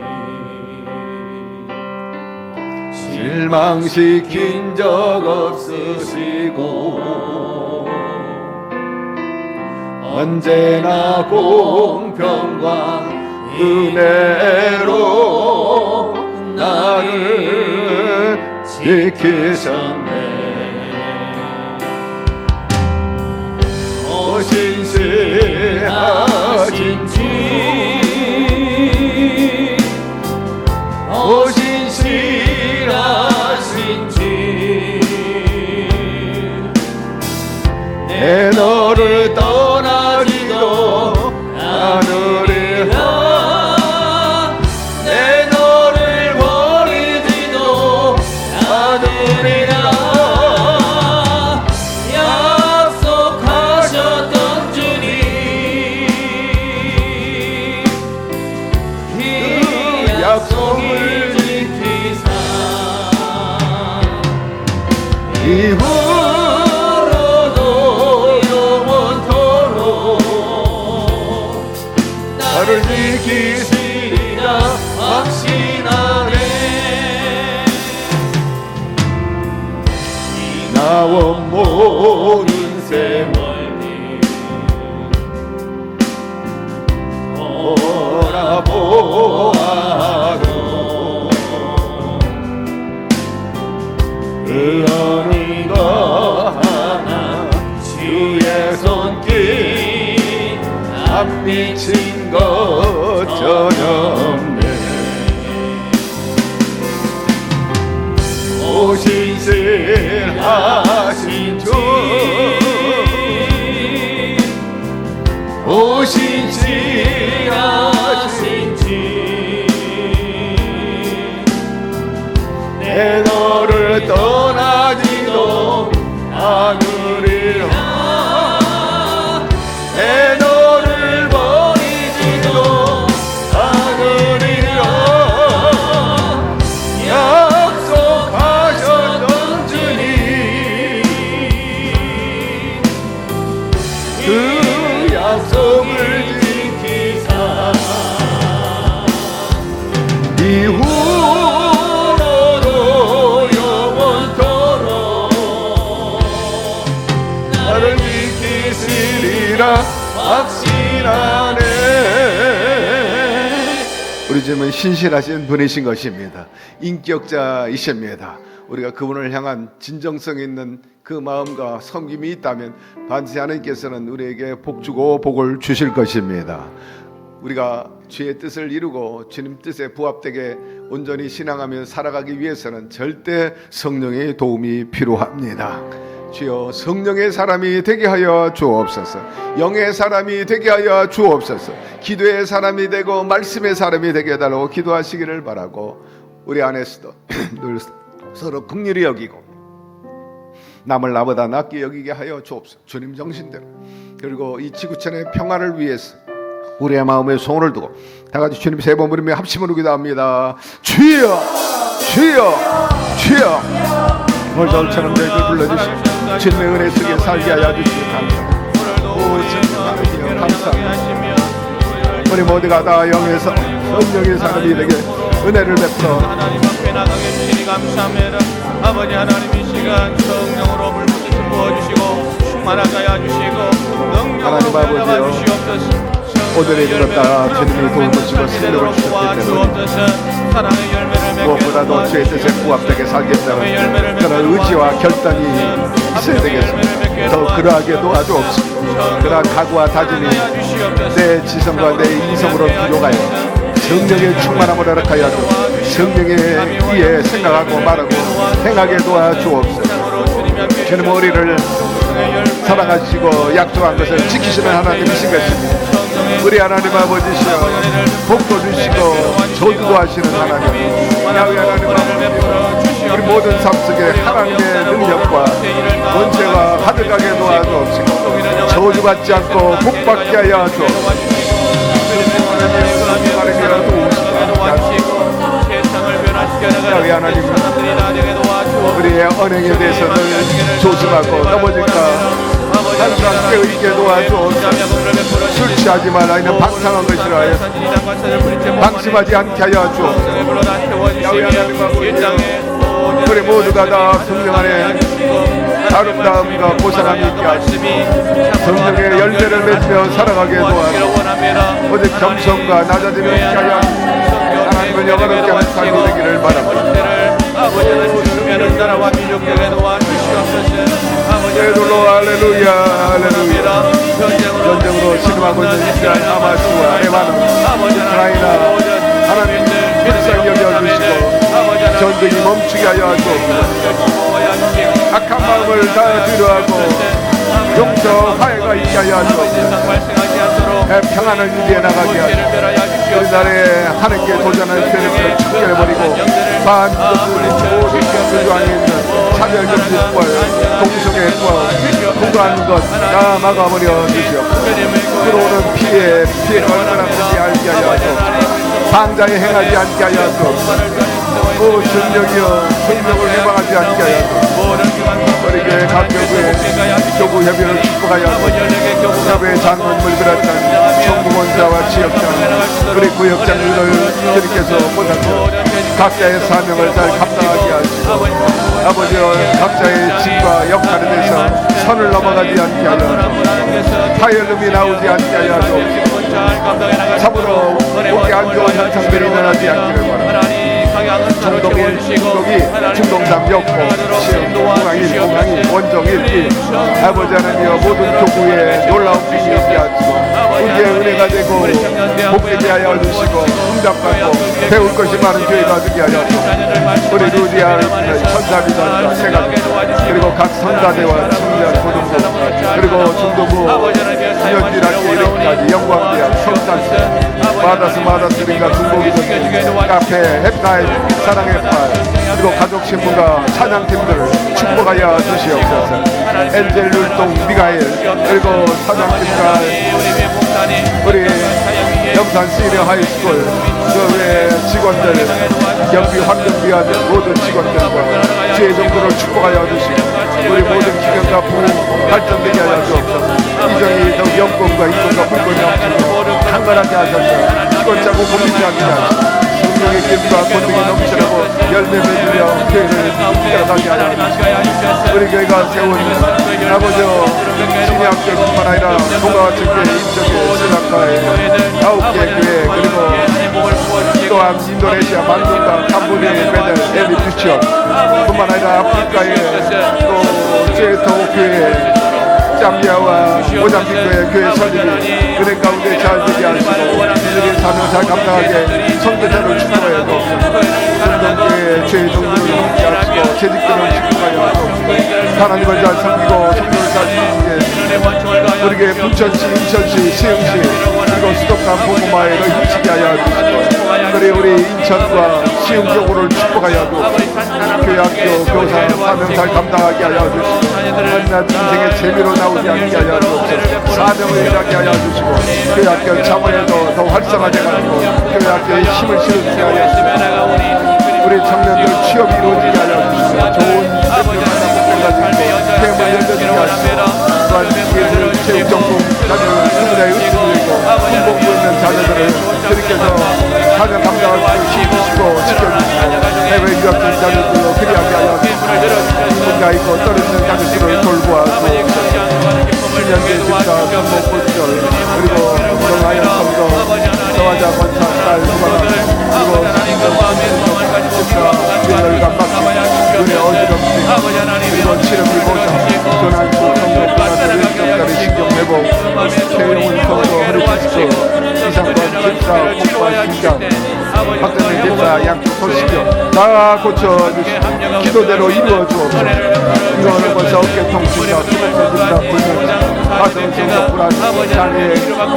실망시킨 적 없으시고 언제나 공평과 은혜로 나를 지키셨네. 신실하신 주, 신실하신 주, 내 너를 떠나지도 않으리라. 내 너를 버리지도 않으리라. 약속하셨던 주님, 그 약속을 지키사 이후로도 영원토록 나를 지키시리라 확신하네. 나와 모든 세월 돌아보아도 그 어느 것 하나 주의 손길 안 미친 것 전혀 없네. 신실하신 주, 신실하신 주, 내 너를 떠나지도 않으리라. 내 너를 버리지도 않으리라. 약속하셨던 주님, 그 약속을 지키사 이후로도 영원토록 나를 지키시리라 확신하네. 우리 주님은 신실하신 분이신 것입니다. 인격자이십니다. 우리가 그분을 향한 진정성 있는 그 마음과 섬김이 있다면 반드시 하나님께서는 우리에게 복 주고 복을 주실 것입니다. 우리가 주의 뜻을 이루고 주님 뜻에 부합되게 온전히 신앙하며 살아가기 위해서는 절대 성령의 도움이 필요합니다. 주여, 성령의 사람이 되게 하여 주옵소서. 영의 사람이 되게 하여 주옵소서. 기도의 사람이 되고 말씀의 사람이 되게 해달라고 기도하시기를 바라고, 우리 안에서도 늘 서로 긍휼히 여기고 남을 나보다 낫게 여기게 하여 주옵소서. 주님 정신대로. 그리고 이 지구촌의 평화를 위해서 우리의 마음에 소원을 두고 다 같이 주님 세 번 부르며 합심으로 기도합니다. 주여, 주여, 주여. 오늘 저처럼 저희를 불러주시고 주님의 은혜 속에 살게 하여 주시기 감사합니다. 오, 주님 하나님 감사합니다. 우리 모두가 다 영에서 성령의 사람이 되게 은혜를 베풀어 하나님 앞에 나가게 주시니 감사합니다. 아버지 하나님 이 시간 성령으로 불붙이시 부어주시고 충만하게 하여 주시고 하나님 능력으로 아버지요, 내려가 주시옵소서. 오늘의 일을 다 주님이 도움을 주시고 승리를 주셨기 때문에 무엇보다도 주의 뜻에 부합되게 살겠다는 그런 의지와 결단이 있어야 되겠습니다. 더 그러하게 도와주옵소서. 그러한 각오와 다짐이 내 지성과 내 인성으로 필요하여 성령의 충만함을 허락하여 성령의 위에 생각하고 말하고 행하게 도와주옵소서. 주님 우리를 사랑하시고 약속한 것을 지키시는 하나님이신 것입니다. 우리 하나님 아버지시여, 복도 주시고 저주도 하시는 하나님, 야훼 하나님 아버지, 우리 모든 삶 속에 하나님의 능력과 권세가 가득하게 도와주옵시고 저주받지 않고 복받게 하여 주옵소서. 야훼 하나님, 우리의 언행에 대해서 늘 조심하고 넘어질까 항상 깨어있게 도와주옵소서. 술 취하지 말라 이는 방탕한 것이라 하여 방심하지 않게 하여 주옵소서. 야훼 하나님 아버지, 우리 모두가 다 성령 안에 아름다움과 보상함이 있게 하시고 성령의 열매를 맺으며 살아가게 도와주시고 오직 겸손과 낮아짐을 있게 하여 하나님을 영원롭게 하는 삶이 되기를 바랍니다. 아버지는 주시면 나라와 민족에게 도와주시옵소서. 할렐루야 할렐루야 할렐루야. 전쟁으로 신음하고 있는 이스라엘 하마스와 레바논 우크라이나 하나님 불쌍히 여겨주시고 전쟁이 멈추게 하여 하시옵소서. 악한 마음을 다 뒤로하고 용서 화해가 있게 하여 하시옵소서. 평안을 유지해 나가게 하시고 우리나라에 하나님께 도전할 세력을 축제해버리고 반드시 모든 민주당에 있는 차별금지과 동성애과 통과하는 것 다 막아버려 주시옵소서. 들어오는 피해가 얼마나 큰지 알게 하여 하시옵소서. 상자에 행하지 않게 하여 하시옵소서. 오 성령이여 성령을 해방하지 않게 하여 하시옵소서. 우리 교회 각 교구에 교구 협의를 축복하여 하시옵소서. 협의의 장로님을 비롯한 정부원자와 지역장 우리 구역장들을 주님께서 보셔서 각자의 사명을 잘 감당하게 하시고 아버지여 각자의 직과 역할에 대해서 선을 넘어가지 않게 하여 하시고 파열음이 나오지 않게 하여 하시고 참으로 목에 안 좋은 현상들이 일어나지 않기를 바랍니다. 중독1, 중독2, 중동장 역포, 시험, 공항1, 공항2, 원정1, 아버지 하나님여 모든 교구에 놀라운 빛이 있게 하시고 우리의 은혜가 되고 복되게 하여 주시고 응답받고 배울 것이 많은 교회가 되게 하여 주시고 우리 루디아 천사비전과 세가 그리고 각 선사대와 청년 고등부 그리고 중도부 연지라기 이름까지 영광대학 성산대 마다스링과 중보기도 카페 햇가이 사랑의 팔 그리고 가족신부가 찬양팀들을 축복하여 주시옵소서. 엔젤 율동 미가엘 그리고 찬양팀과 우리 영산 시리아 하이스쿨 그 외 직원들 경비 환경위원 모든 직원들과 주의 정도를 축복하여 주시고 우리 모든 기관과 부흥 발전되게 하여 주옵소서. 이정이 더 영권과 이권과 물권이 없으며 한가하게 하셔서 직원 짜고 고민지 않게 하시고 성령의 기름과 권능이 넘치라고 열매 맺으며 교회를 이끌어가게 하여 주시고 우리 교회가 세운 아버지여 신학교뿐만 아니라 동아와 책계 인적의 신학과에 9개 교회 그리고 또한 인도네시아 만둥과 캄보디아의 배달 에비 퓨처 뿐만 아니라 아프리카의 또 제토 교회 잠비아와 모잠비크의 교회 설립이 은행 가운데 잘 되게 하시고 이들의 사명을 잘 감당하게 선교사를 축복하여 주옵소서. 성동교회의 죄의 종들을 함께 하시고 재직들을 축복하여 주옵소서. 하나님을 잘 섬기고 성도를 잘 섬기게 우리 교회 부천시, 인천시, 시흥시 그리고 수도권 보고마에를 힘치게 하여 주시고 그리 우리 인천과 시흥 교구를 축복하여 주옵소서. 교회학교 교사 사명 잘 감당하게 하여 주시고 한낱 인생의 재미로 나오지 않게 하여 주옵소서. 사명을 일하게 하여 주시고 교회학교 차원에도 더 활성화되가지고 교회학교에 힘을 실어주게 하여 주시고 우리 청년들 취업이 이루어지게 하여 주시고 좋은 대표를 만나고 퇴임을 열려주게 하시고 또한 예술 체육정공 자녀를 수문에 의식되고 군복무 있는 자녀들을 주님께서 사명 감당할 수 힘주시고 지켜주시고 해외 유학생 자녀들로 그리하게 하여 혼자 있고 떨어지는 자녀들을 돌보아서 신년대 집사 전복 본절 그리고 정하연 성도 서화자 권사 딸 수바가 그리고 신경 집사 유열과 막히 눈에 어지럽지 그리고 치름을 보셔 전환수 성도 부가들의 인격자를 신경내고 최영훈 성도 허리피스도 이상권 집사 복과 신장 박정희 집사 양쪽 소식이요 다 고쳐주시고 기도대로 이루어주옵소서. 이루어는 것이 어깨통 집사 수면서 집사 불면서 가슴 성도 불안 장애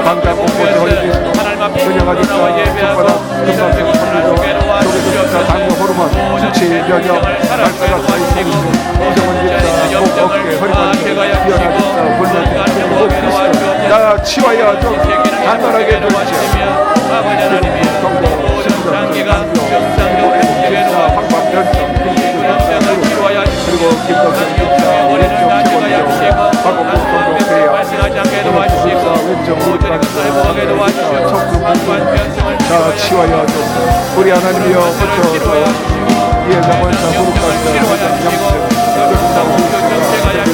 광장 공포제 허리피스도 은영아 집사 손바닥 금방생 선미도 조개도 집사 당뇨 호르몬 수치 면역 발가락 사이 생수 이정원 집사 목 어깨 허리까지 이현아 집사 불면서 목 피스도 다 치워야 좀 간단하게 해주시오. 성도 신부장 집사 황방 면성 그리고 김덕현 집사 왼쪽 최고위원 박원봉 성도 대야 집사 왼쪽 무릎 청구 다 치워야 좀 우리 하나님이여 고쳐서 이해자 원사 무릎 강사 영생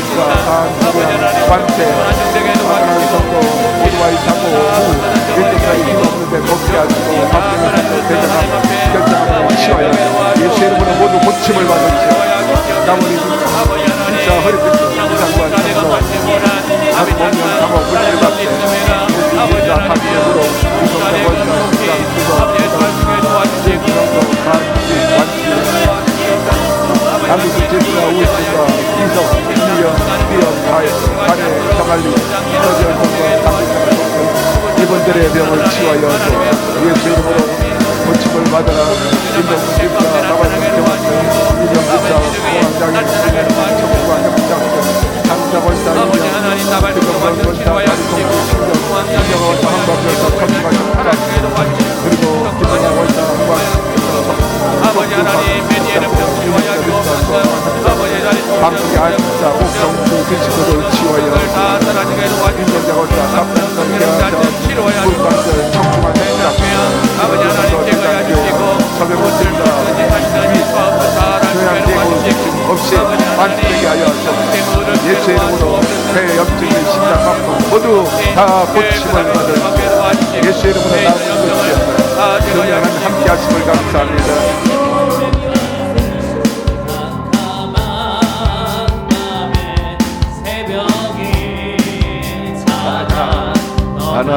허리끝 이상과 장로 각봉령 감옥 불길받게 우리 하나님으로 구성되고 남북 제수와 우수와 이성, 이영, 비영, 가래, 평안리, 서지원성과 당국자가 이분들의 병을 치유하여 주 예수 이름으로 고침을 받으라. 임동국 집사, 나발성 경학생, 이정 집사, 공황장애, 청구와 협장, 상자벌사, 인정, 특검벌사, 가리통구, 신정, 인정원사, 한박별사, 천수가 협장, 그리고 김원야 원사, 한박, 아버지 하나님 메디에는 병치유하여 주옵소서. 아버지 하나님 방송의 안사, 옥성수, 비치도를 치유하여 다 사라지게 도와주옵소서. 인정자원사, 납품성, 자들 치료하여 불반들, 청중한 협장, 아버지 하나님 제가 주시고 서병원들과 교양되고 없이 만들게 하여 주옵소서. 예수 이름으로 폐염증이 심장마비 모두 다 고침을 받은 예수 이름으로 나아가는 것이옵소서. 성령은 함께 하심을 감사합니다. 하나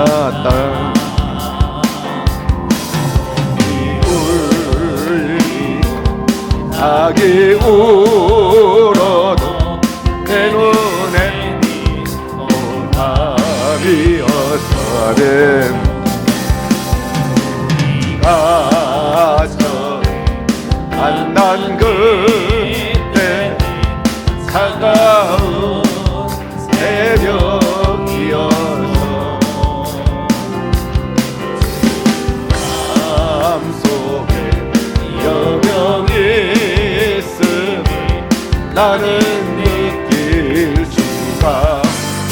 땅 악이 울어도 내 눈엔 답이었으면 가서 만난 그때 차가운 새벽이어서 마음속에 여명이 있음을 나는 느낄 수가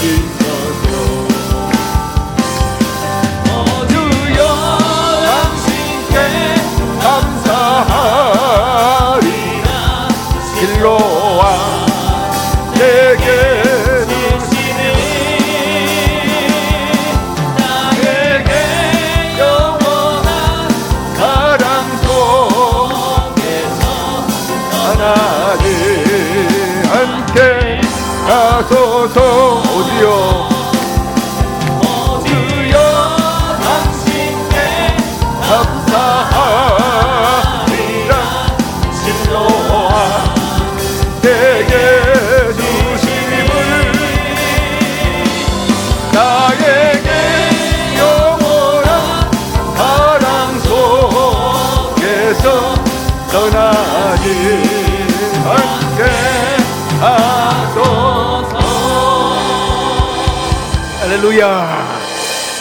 있어서 주여 당신께 감사하리라. 길로와 내게 주시니 나에게 영원한 사랑 속에서 하나님 함께 가소서. 오디오 주여 당신께 감사하리라. 진로와 내게 주심을 나에게 영원한 사랑 속에서 떠나지 않게 하소서. 할렐루야.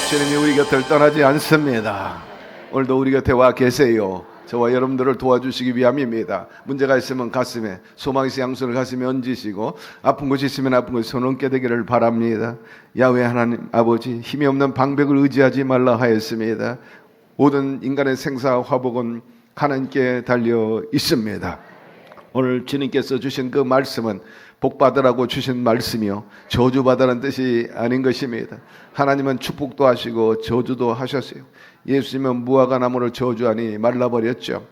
주님이 우리 곁을 떠나지 않습니다. 오늘도 우리 곁에 와 계세요. 저와 여러분들을 도와주시기 위함입니다. 문제가 있으면 가슴에, 소망이 있으면 양손을 가슴에 얹으시고 아픈 곳이 있으면 아픈 곳에 손 얹게 되기를 바랍니다. 야훼 하나님 아버지, 힘이 없는 방백을 의지하지 말라 하였습니다. 모든 인간의 생사 화복은 하나님께 달려 있습니다. 오늘 주님께서 주신 그 말씀은 복받으라고 주신 말씀이요 저주받으라는 뜻이 아닌 것입니다. 하나님은 축복도 하시고 저주도 하셨어요. 예수님은 무화과 나무를 저주하니 말라버렸죠.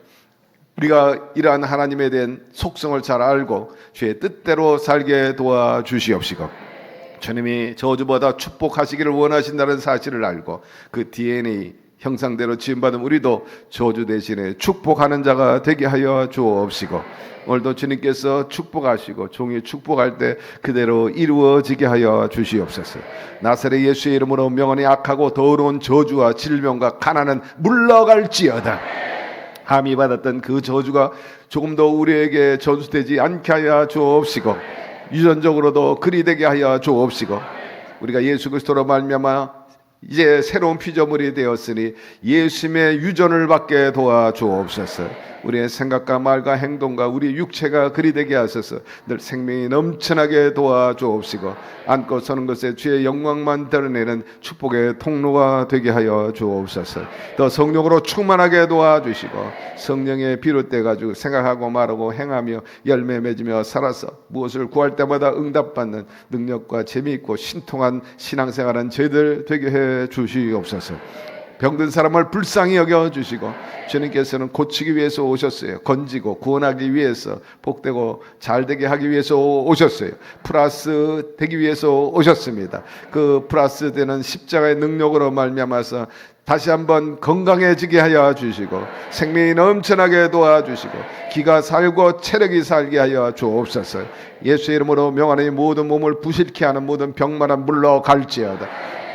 우리가 이러한 하나님에 대한 속성을 잘 알고 주의 뜻대로 살게 도와주시옵시고, 주님이 저주보다 축복하시기를 원하신다는 사실을 알고 그 DNA 형상대로 지음받은 우리도 저주 대신에 축복하는 자가 되게 하여 주옵시고, 오늘도 주님께서 축복하시고 종이 축복할 때 그대로 이루어지게 하여 주시옵소서. 나사렛 예수의 이름으로 명언이 악하고 더러운 저주와 질병과 가난은 물러갈지어다. 함이 받았던 그 저주가 조금 더 우리에게 전수되지 않게 하여 주옵시고, 유전적으로도 그리 되게 하여 주옵시고, 우리가 예수 그리스도로 말미암아 이제 새로운 피조물이 되었으니 예수님의 유전을 받게 도와주옵소서. 우리의 생각과 말과 행동과 우리 육체가 그리 되게 하소서. 늘 생명이 넘쳐나게 도와주옵시고, 앉고 서는 것에 주의 영광만 드러내는 축복의 통로가 되게 하여 주옵소서. 더 성령으로 충만하게 도와주시고, 성령에 비롯돼 가지고 생각하고 말하고 행하며 열매 맺으며 살아서 무엇을 구할 때마다 응답받는 능력과 재미있고 신통한 신앙생활은 저희들 되게 해 주시옵소서. 병든 사람을 불쌍히 여겨주시고 주님께서는 고치기 위해서 오셨어요. 건지고 구원하기 위해서 복되고 잘되게 하기 위해서 오셨어요. 플러스 되기 위해서 오셨습니다. 그 플러스 되는 십자가의 능력으로 말미암아서 다시 한번 건강해지게 하여 주시고 생명이 넘쳐나게 도와주시고 기가 살고 체력이 살게 하여 주옵소서. 예수의 이름으로 명하는 이 모든 몸을 부실케 하는 모든 병마다 물러갈지어다.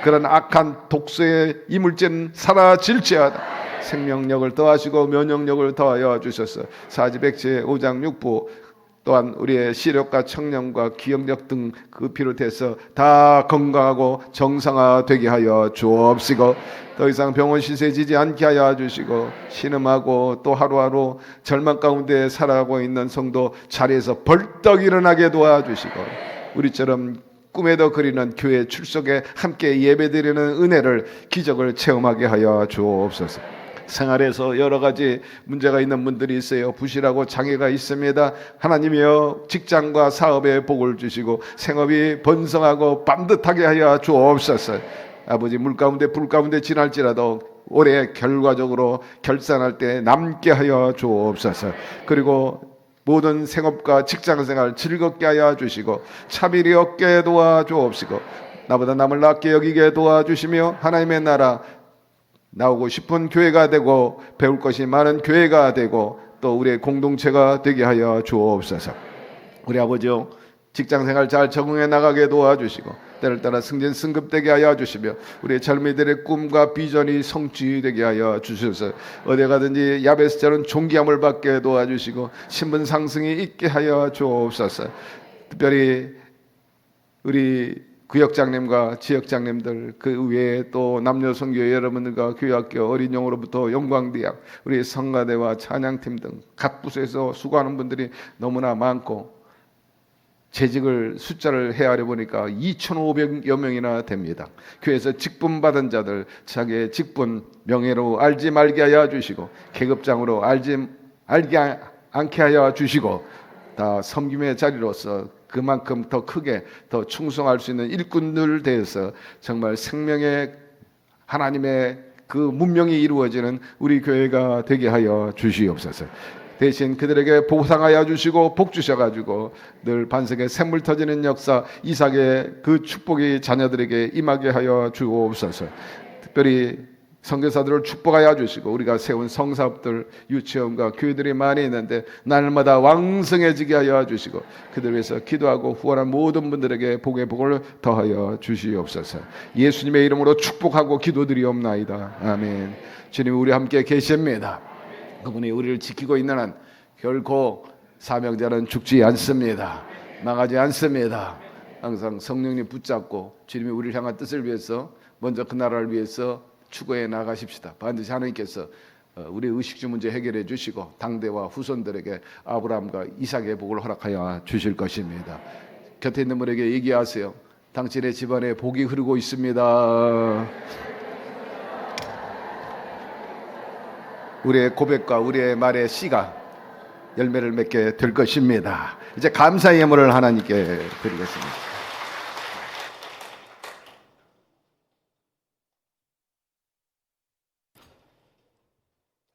그런 악한 독소의 이물질은 사라질지어다. 생명력을 더하시고 면역력을 더하여 주셔서 사지백제 5장 6부 또한 우리의 시력과 청력과 기억력 등 그 비롯해서 다 건강하고 정상화되게 하여 주옵시고 더 이상 병원 시세 지지 않게 하여 주시고 신음하고 또 하루하루 절망 가운데 살아가고 있는 성도 자리에서 벌떡 일어나게 도와주시고 우리처럼 꿈에도 그리는 교회 출석에 함께 예배드리는 은혜를 기적을 체험하게 하여 주옵소서. 생활에서 여러 가지 문제가 있는 분들이 있어요. 부실하고 장애가 있습니다. 하나님이여 직장과 사업에 복을 주시고 생업이 번성하고 반듯하게 하여 주옵소서. 아버지 물 가운데 불 가운데 지날지라도 올해 결과적으로 결산할 때 남게 하여 주옵소서. 그리고 모든 생업과 직장생활 즐겁게 하여 주시고 차별이 없게 도와주옵시고 나보다 남을 낫게 여기게 도와주시며 하나님의 나라 나오고 싶은 교회가 되고 배울 것이 많은 교회가 되고 또 우리의 공동체가 되게 하여 주옵소서. 우리 아버지요 직장생활 잘 적응해 나가게 도와주시고 때를 따라 승진 승급되게 하여 주시며 우리의 젊은이들의 꿈과 비전이 성취되게 하여 주셔서 어디 가든지 야베스처럼 존귀함을 받게 도와주시고 신분 상승이 있게 하여 주옵소서. 특별히 우리 구역장님과 지역장님들 그 외에 또 남녀성교 여러분들과 교회학교 어린영으로부터 영광대학 우리 성가대와 찬양팀 등 각 부서에서 수고하는 분들이 너무나 많고 재직을 숫자를 헤아려 보니까 2,500여 명이나 됩니다. 교회에서 직분 받은 자들 자기의 직분 명예로 알지 말게 하여 주시고 계급장으로 알지 않게 하여 주시고 다 섬김의 자리로서 그만큼 더 크게 더 충성할 수 있는 일꾼들 대해서 정말 생명의 하나님의 그 문명이 이루어지는 우리 교회가 되게 하여 주시옵소서. 대신 그들에게 보상하여 주시고 복 주셔가지고 늘 반석에 샘물 터지는 역사 이삭의 그 축복이 자녀들에게 임하게 하여 주옵소서. 특별히 선교사들을 축복하여 주시고 우리가 세운 성사업들 유치원과 교회들이 많이 있는데 날마다 왕성해지게 하여 주시고 그들 위해서 기도하고 후원한 모든 분들에게 복의 복을 더하여 주시옵소서. 예수님의 이름으로 축복하고 기도드리옵나이다. 아멘. 주님 우리 함께 계십니다. 그분이 우리를 지키고 있는 한 결코 사명자는 죽지 않습니다. 망하지 않습니다. 항상 성령님 붙잡고 주님이 우리를 향한 뜻을 위해서 먼저 그 나라를 위해서 추구해 나가십시다. 반드시 하나님께서 우리 의식주 문제 해결해 주시고 당대와 후손들에게 아브라함과 이삭의 복을 허락하여 주실 것입니다. 곁에 있는 분에게 얘기하세요. 당신의 집안에 복이 흐르고 있습니다. 우리의 고백과 우리의 말의 씨가 열매를 맺게 될 것입니다. 이제 감사의 예물을 하나님께 드리겠습니다.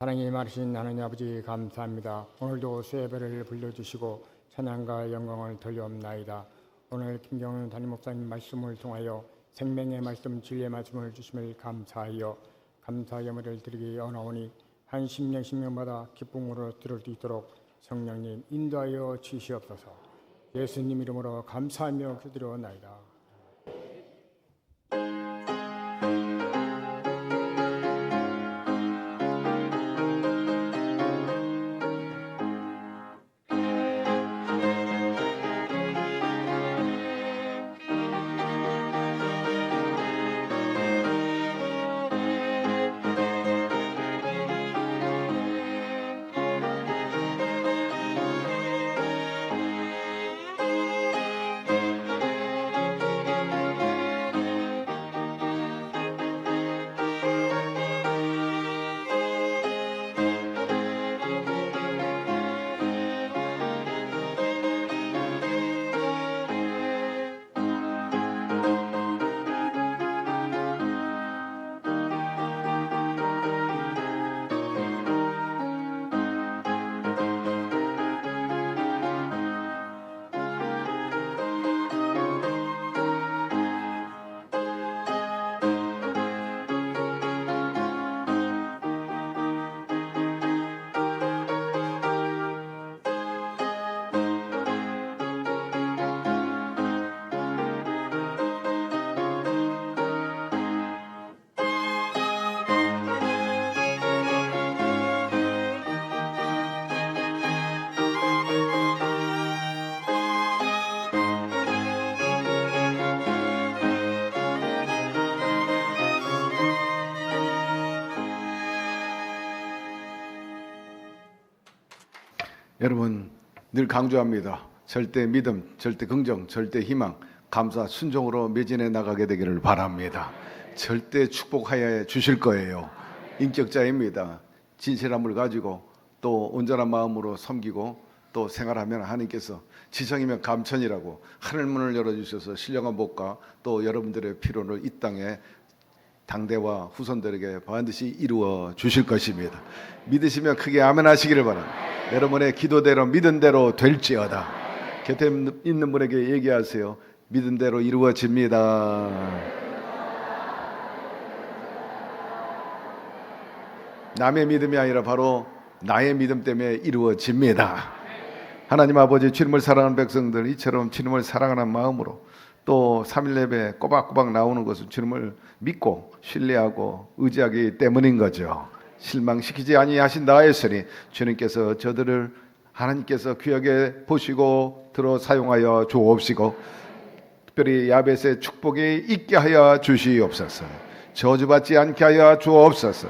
사랑이 많으신 하나님 아버지 감사합니다. 오늘도 수예배를 불러주시고 찬양과 영광을 돌려옵나이다. 오늘 김경훈 담임 목사님 말씀을 통하여 생명의 말씀 진리의 말씀을 주심을 감사하여 감사 예물을 드리기 원하오니 한 10년 10년마다 기쁨으로 들을 수 있도록 성령님 인도하여 주시옵소서. 예수님 이름으로 감사하며 기도드려옵나이다. 여러분 늘 강조합니다. 절대 믿음, 절대 긍정, 절대 희망, 감사, 순종으로 매진해 나가게 되기를 바랍니다. 절대 축복하여 주실 거예요. 인격자입니다. 진실함을 가지고 또 온전한 마음으로 섬기고 또 생활하면 하나님께서 지성이면 감천이라고 하늘문을 열어주셔서 신령한 복과 또 여러분들의 필요를 이 땅에 당대와 후손들에게 반드시 이루어 주실 것입니다. 믿으시면 크게 아멘 하시기를 바랍니다. 여러분의 기도대로 믿은 대로 될지어다. 곁에 있는 분에게 얘기하세요. 믿은 대로 이루어집니다. 남의 믿음이 아니라 바로 나의 믿음 때문에 이루어집니다. 하나님 아버지, 주님을 사랑하는 백성들, 이처럼 주님을 사랑하는 마음으로 또 3일 예배 꼬박꼬박 나오는 것은 주님을 믿고 신뢰하고 의지하기 때문인 거죠. 실망시키지 아니하신다 했으니 주님께서 저들을 하나님께서 귀하게 보시고 들어 사용하여 주옵시고 특별히 야벳의 축복이 있게 하여 주시옵소서. 저주받지 않게 하여 주옵소서.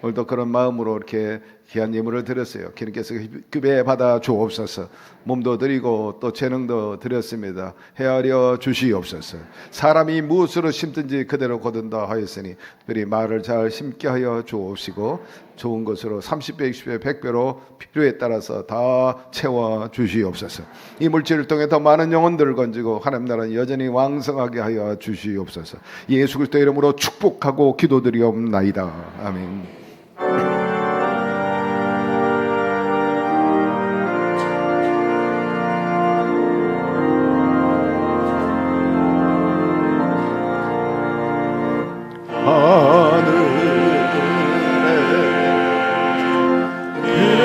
오늘도 그런 마음으로 이렇게 귀한 예물을 드렸어요. 주님께서 급여 받아 주옵소서. 몸도 드리고 또 재능도 드렸습니다. 헤아려 주시옵소서. 사람이 무엇으로 심든지 그대로 거둔다 하였으니 특별히 말을 잘 심게 하여 주옵시고 좋은 것으로 30배, 60배, 100배로 필요에 따라서 다 채워 주시옵소서. 이 물질을 통해 더 많은 영혼들을 건지고 하나님 나라는 여전히 왕성하게 하여 주시옵소서. 예수 그리스도 이름으로 축복하고 기도드리옵나이다. 아멘.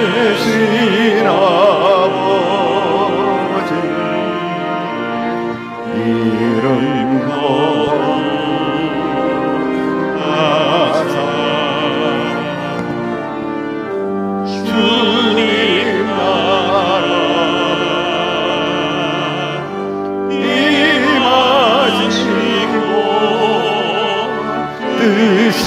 계신 아버지 이름 거하사 주님 나라 임하시고 뜻이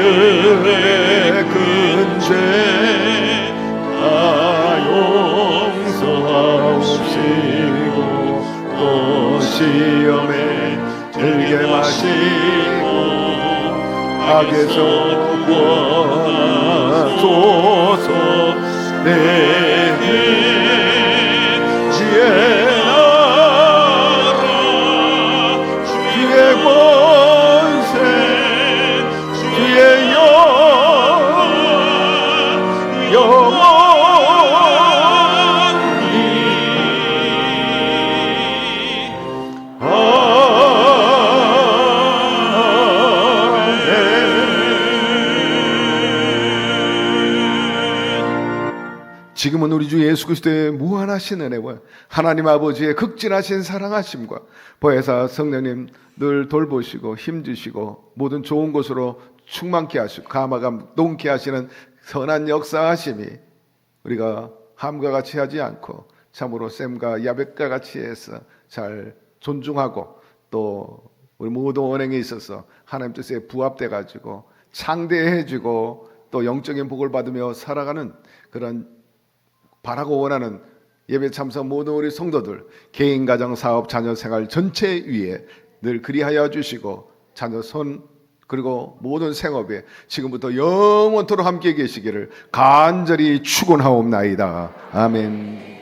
우리들의 근죄 다 용서하옵시고 또 시험에 들게 마시고 악에서 구원하소서. 내 지혜 나라 주의 권세 주의 지금은 우리 주 예수 그리스도의 무한하신 은혜와 하나님 아버지의 극진하신 사랑하심과 보혜사 성령님 늘 돌보시고 힘주시고 모든 좋은 것으로 충만케 하시고 감화감 동케 하시는 선한 역사하심이 우리가 함과 같이 하지 않고 참으로 샘과 야벳과 같이 해서 잘 존중하고 또 우리 모든 언행에 있어서 하나님 뜻에 부합돼 가지고 창대해지고 또 영적인 복을 받으며 살아가는 그런 바라고 원하는 예배 참석 모든 우리 성도들 개인 가정 사업 자녀 생활 전체 위에 늘 그리하여 주시고 자녀 손 그리고 모든 생업에 지금부터 영원토록 함께 계시기를 간절히 축원하옵나이다. 아멘.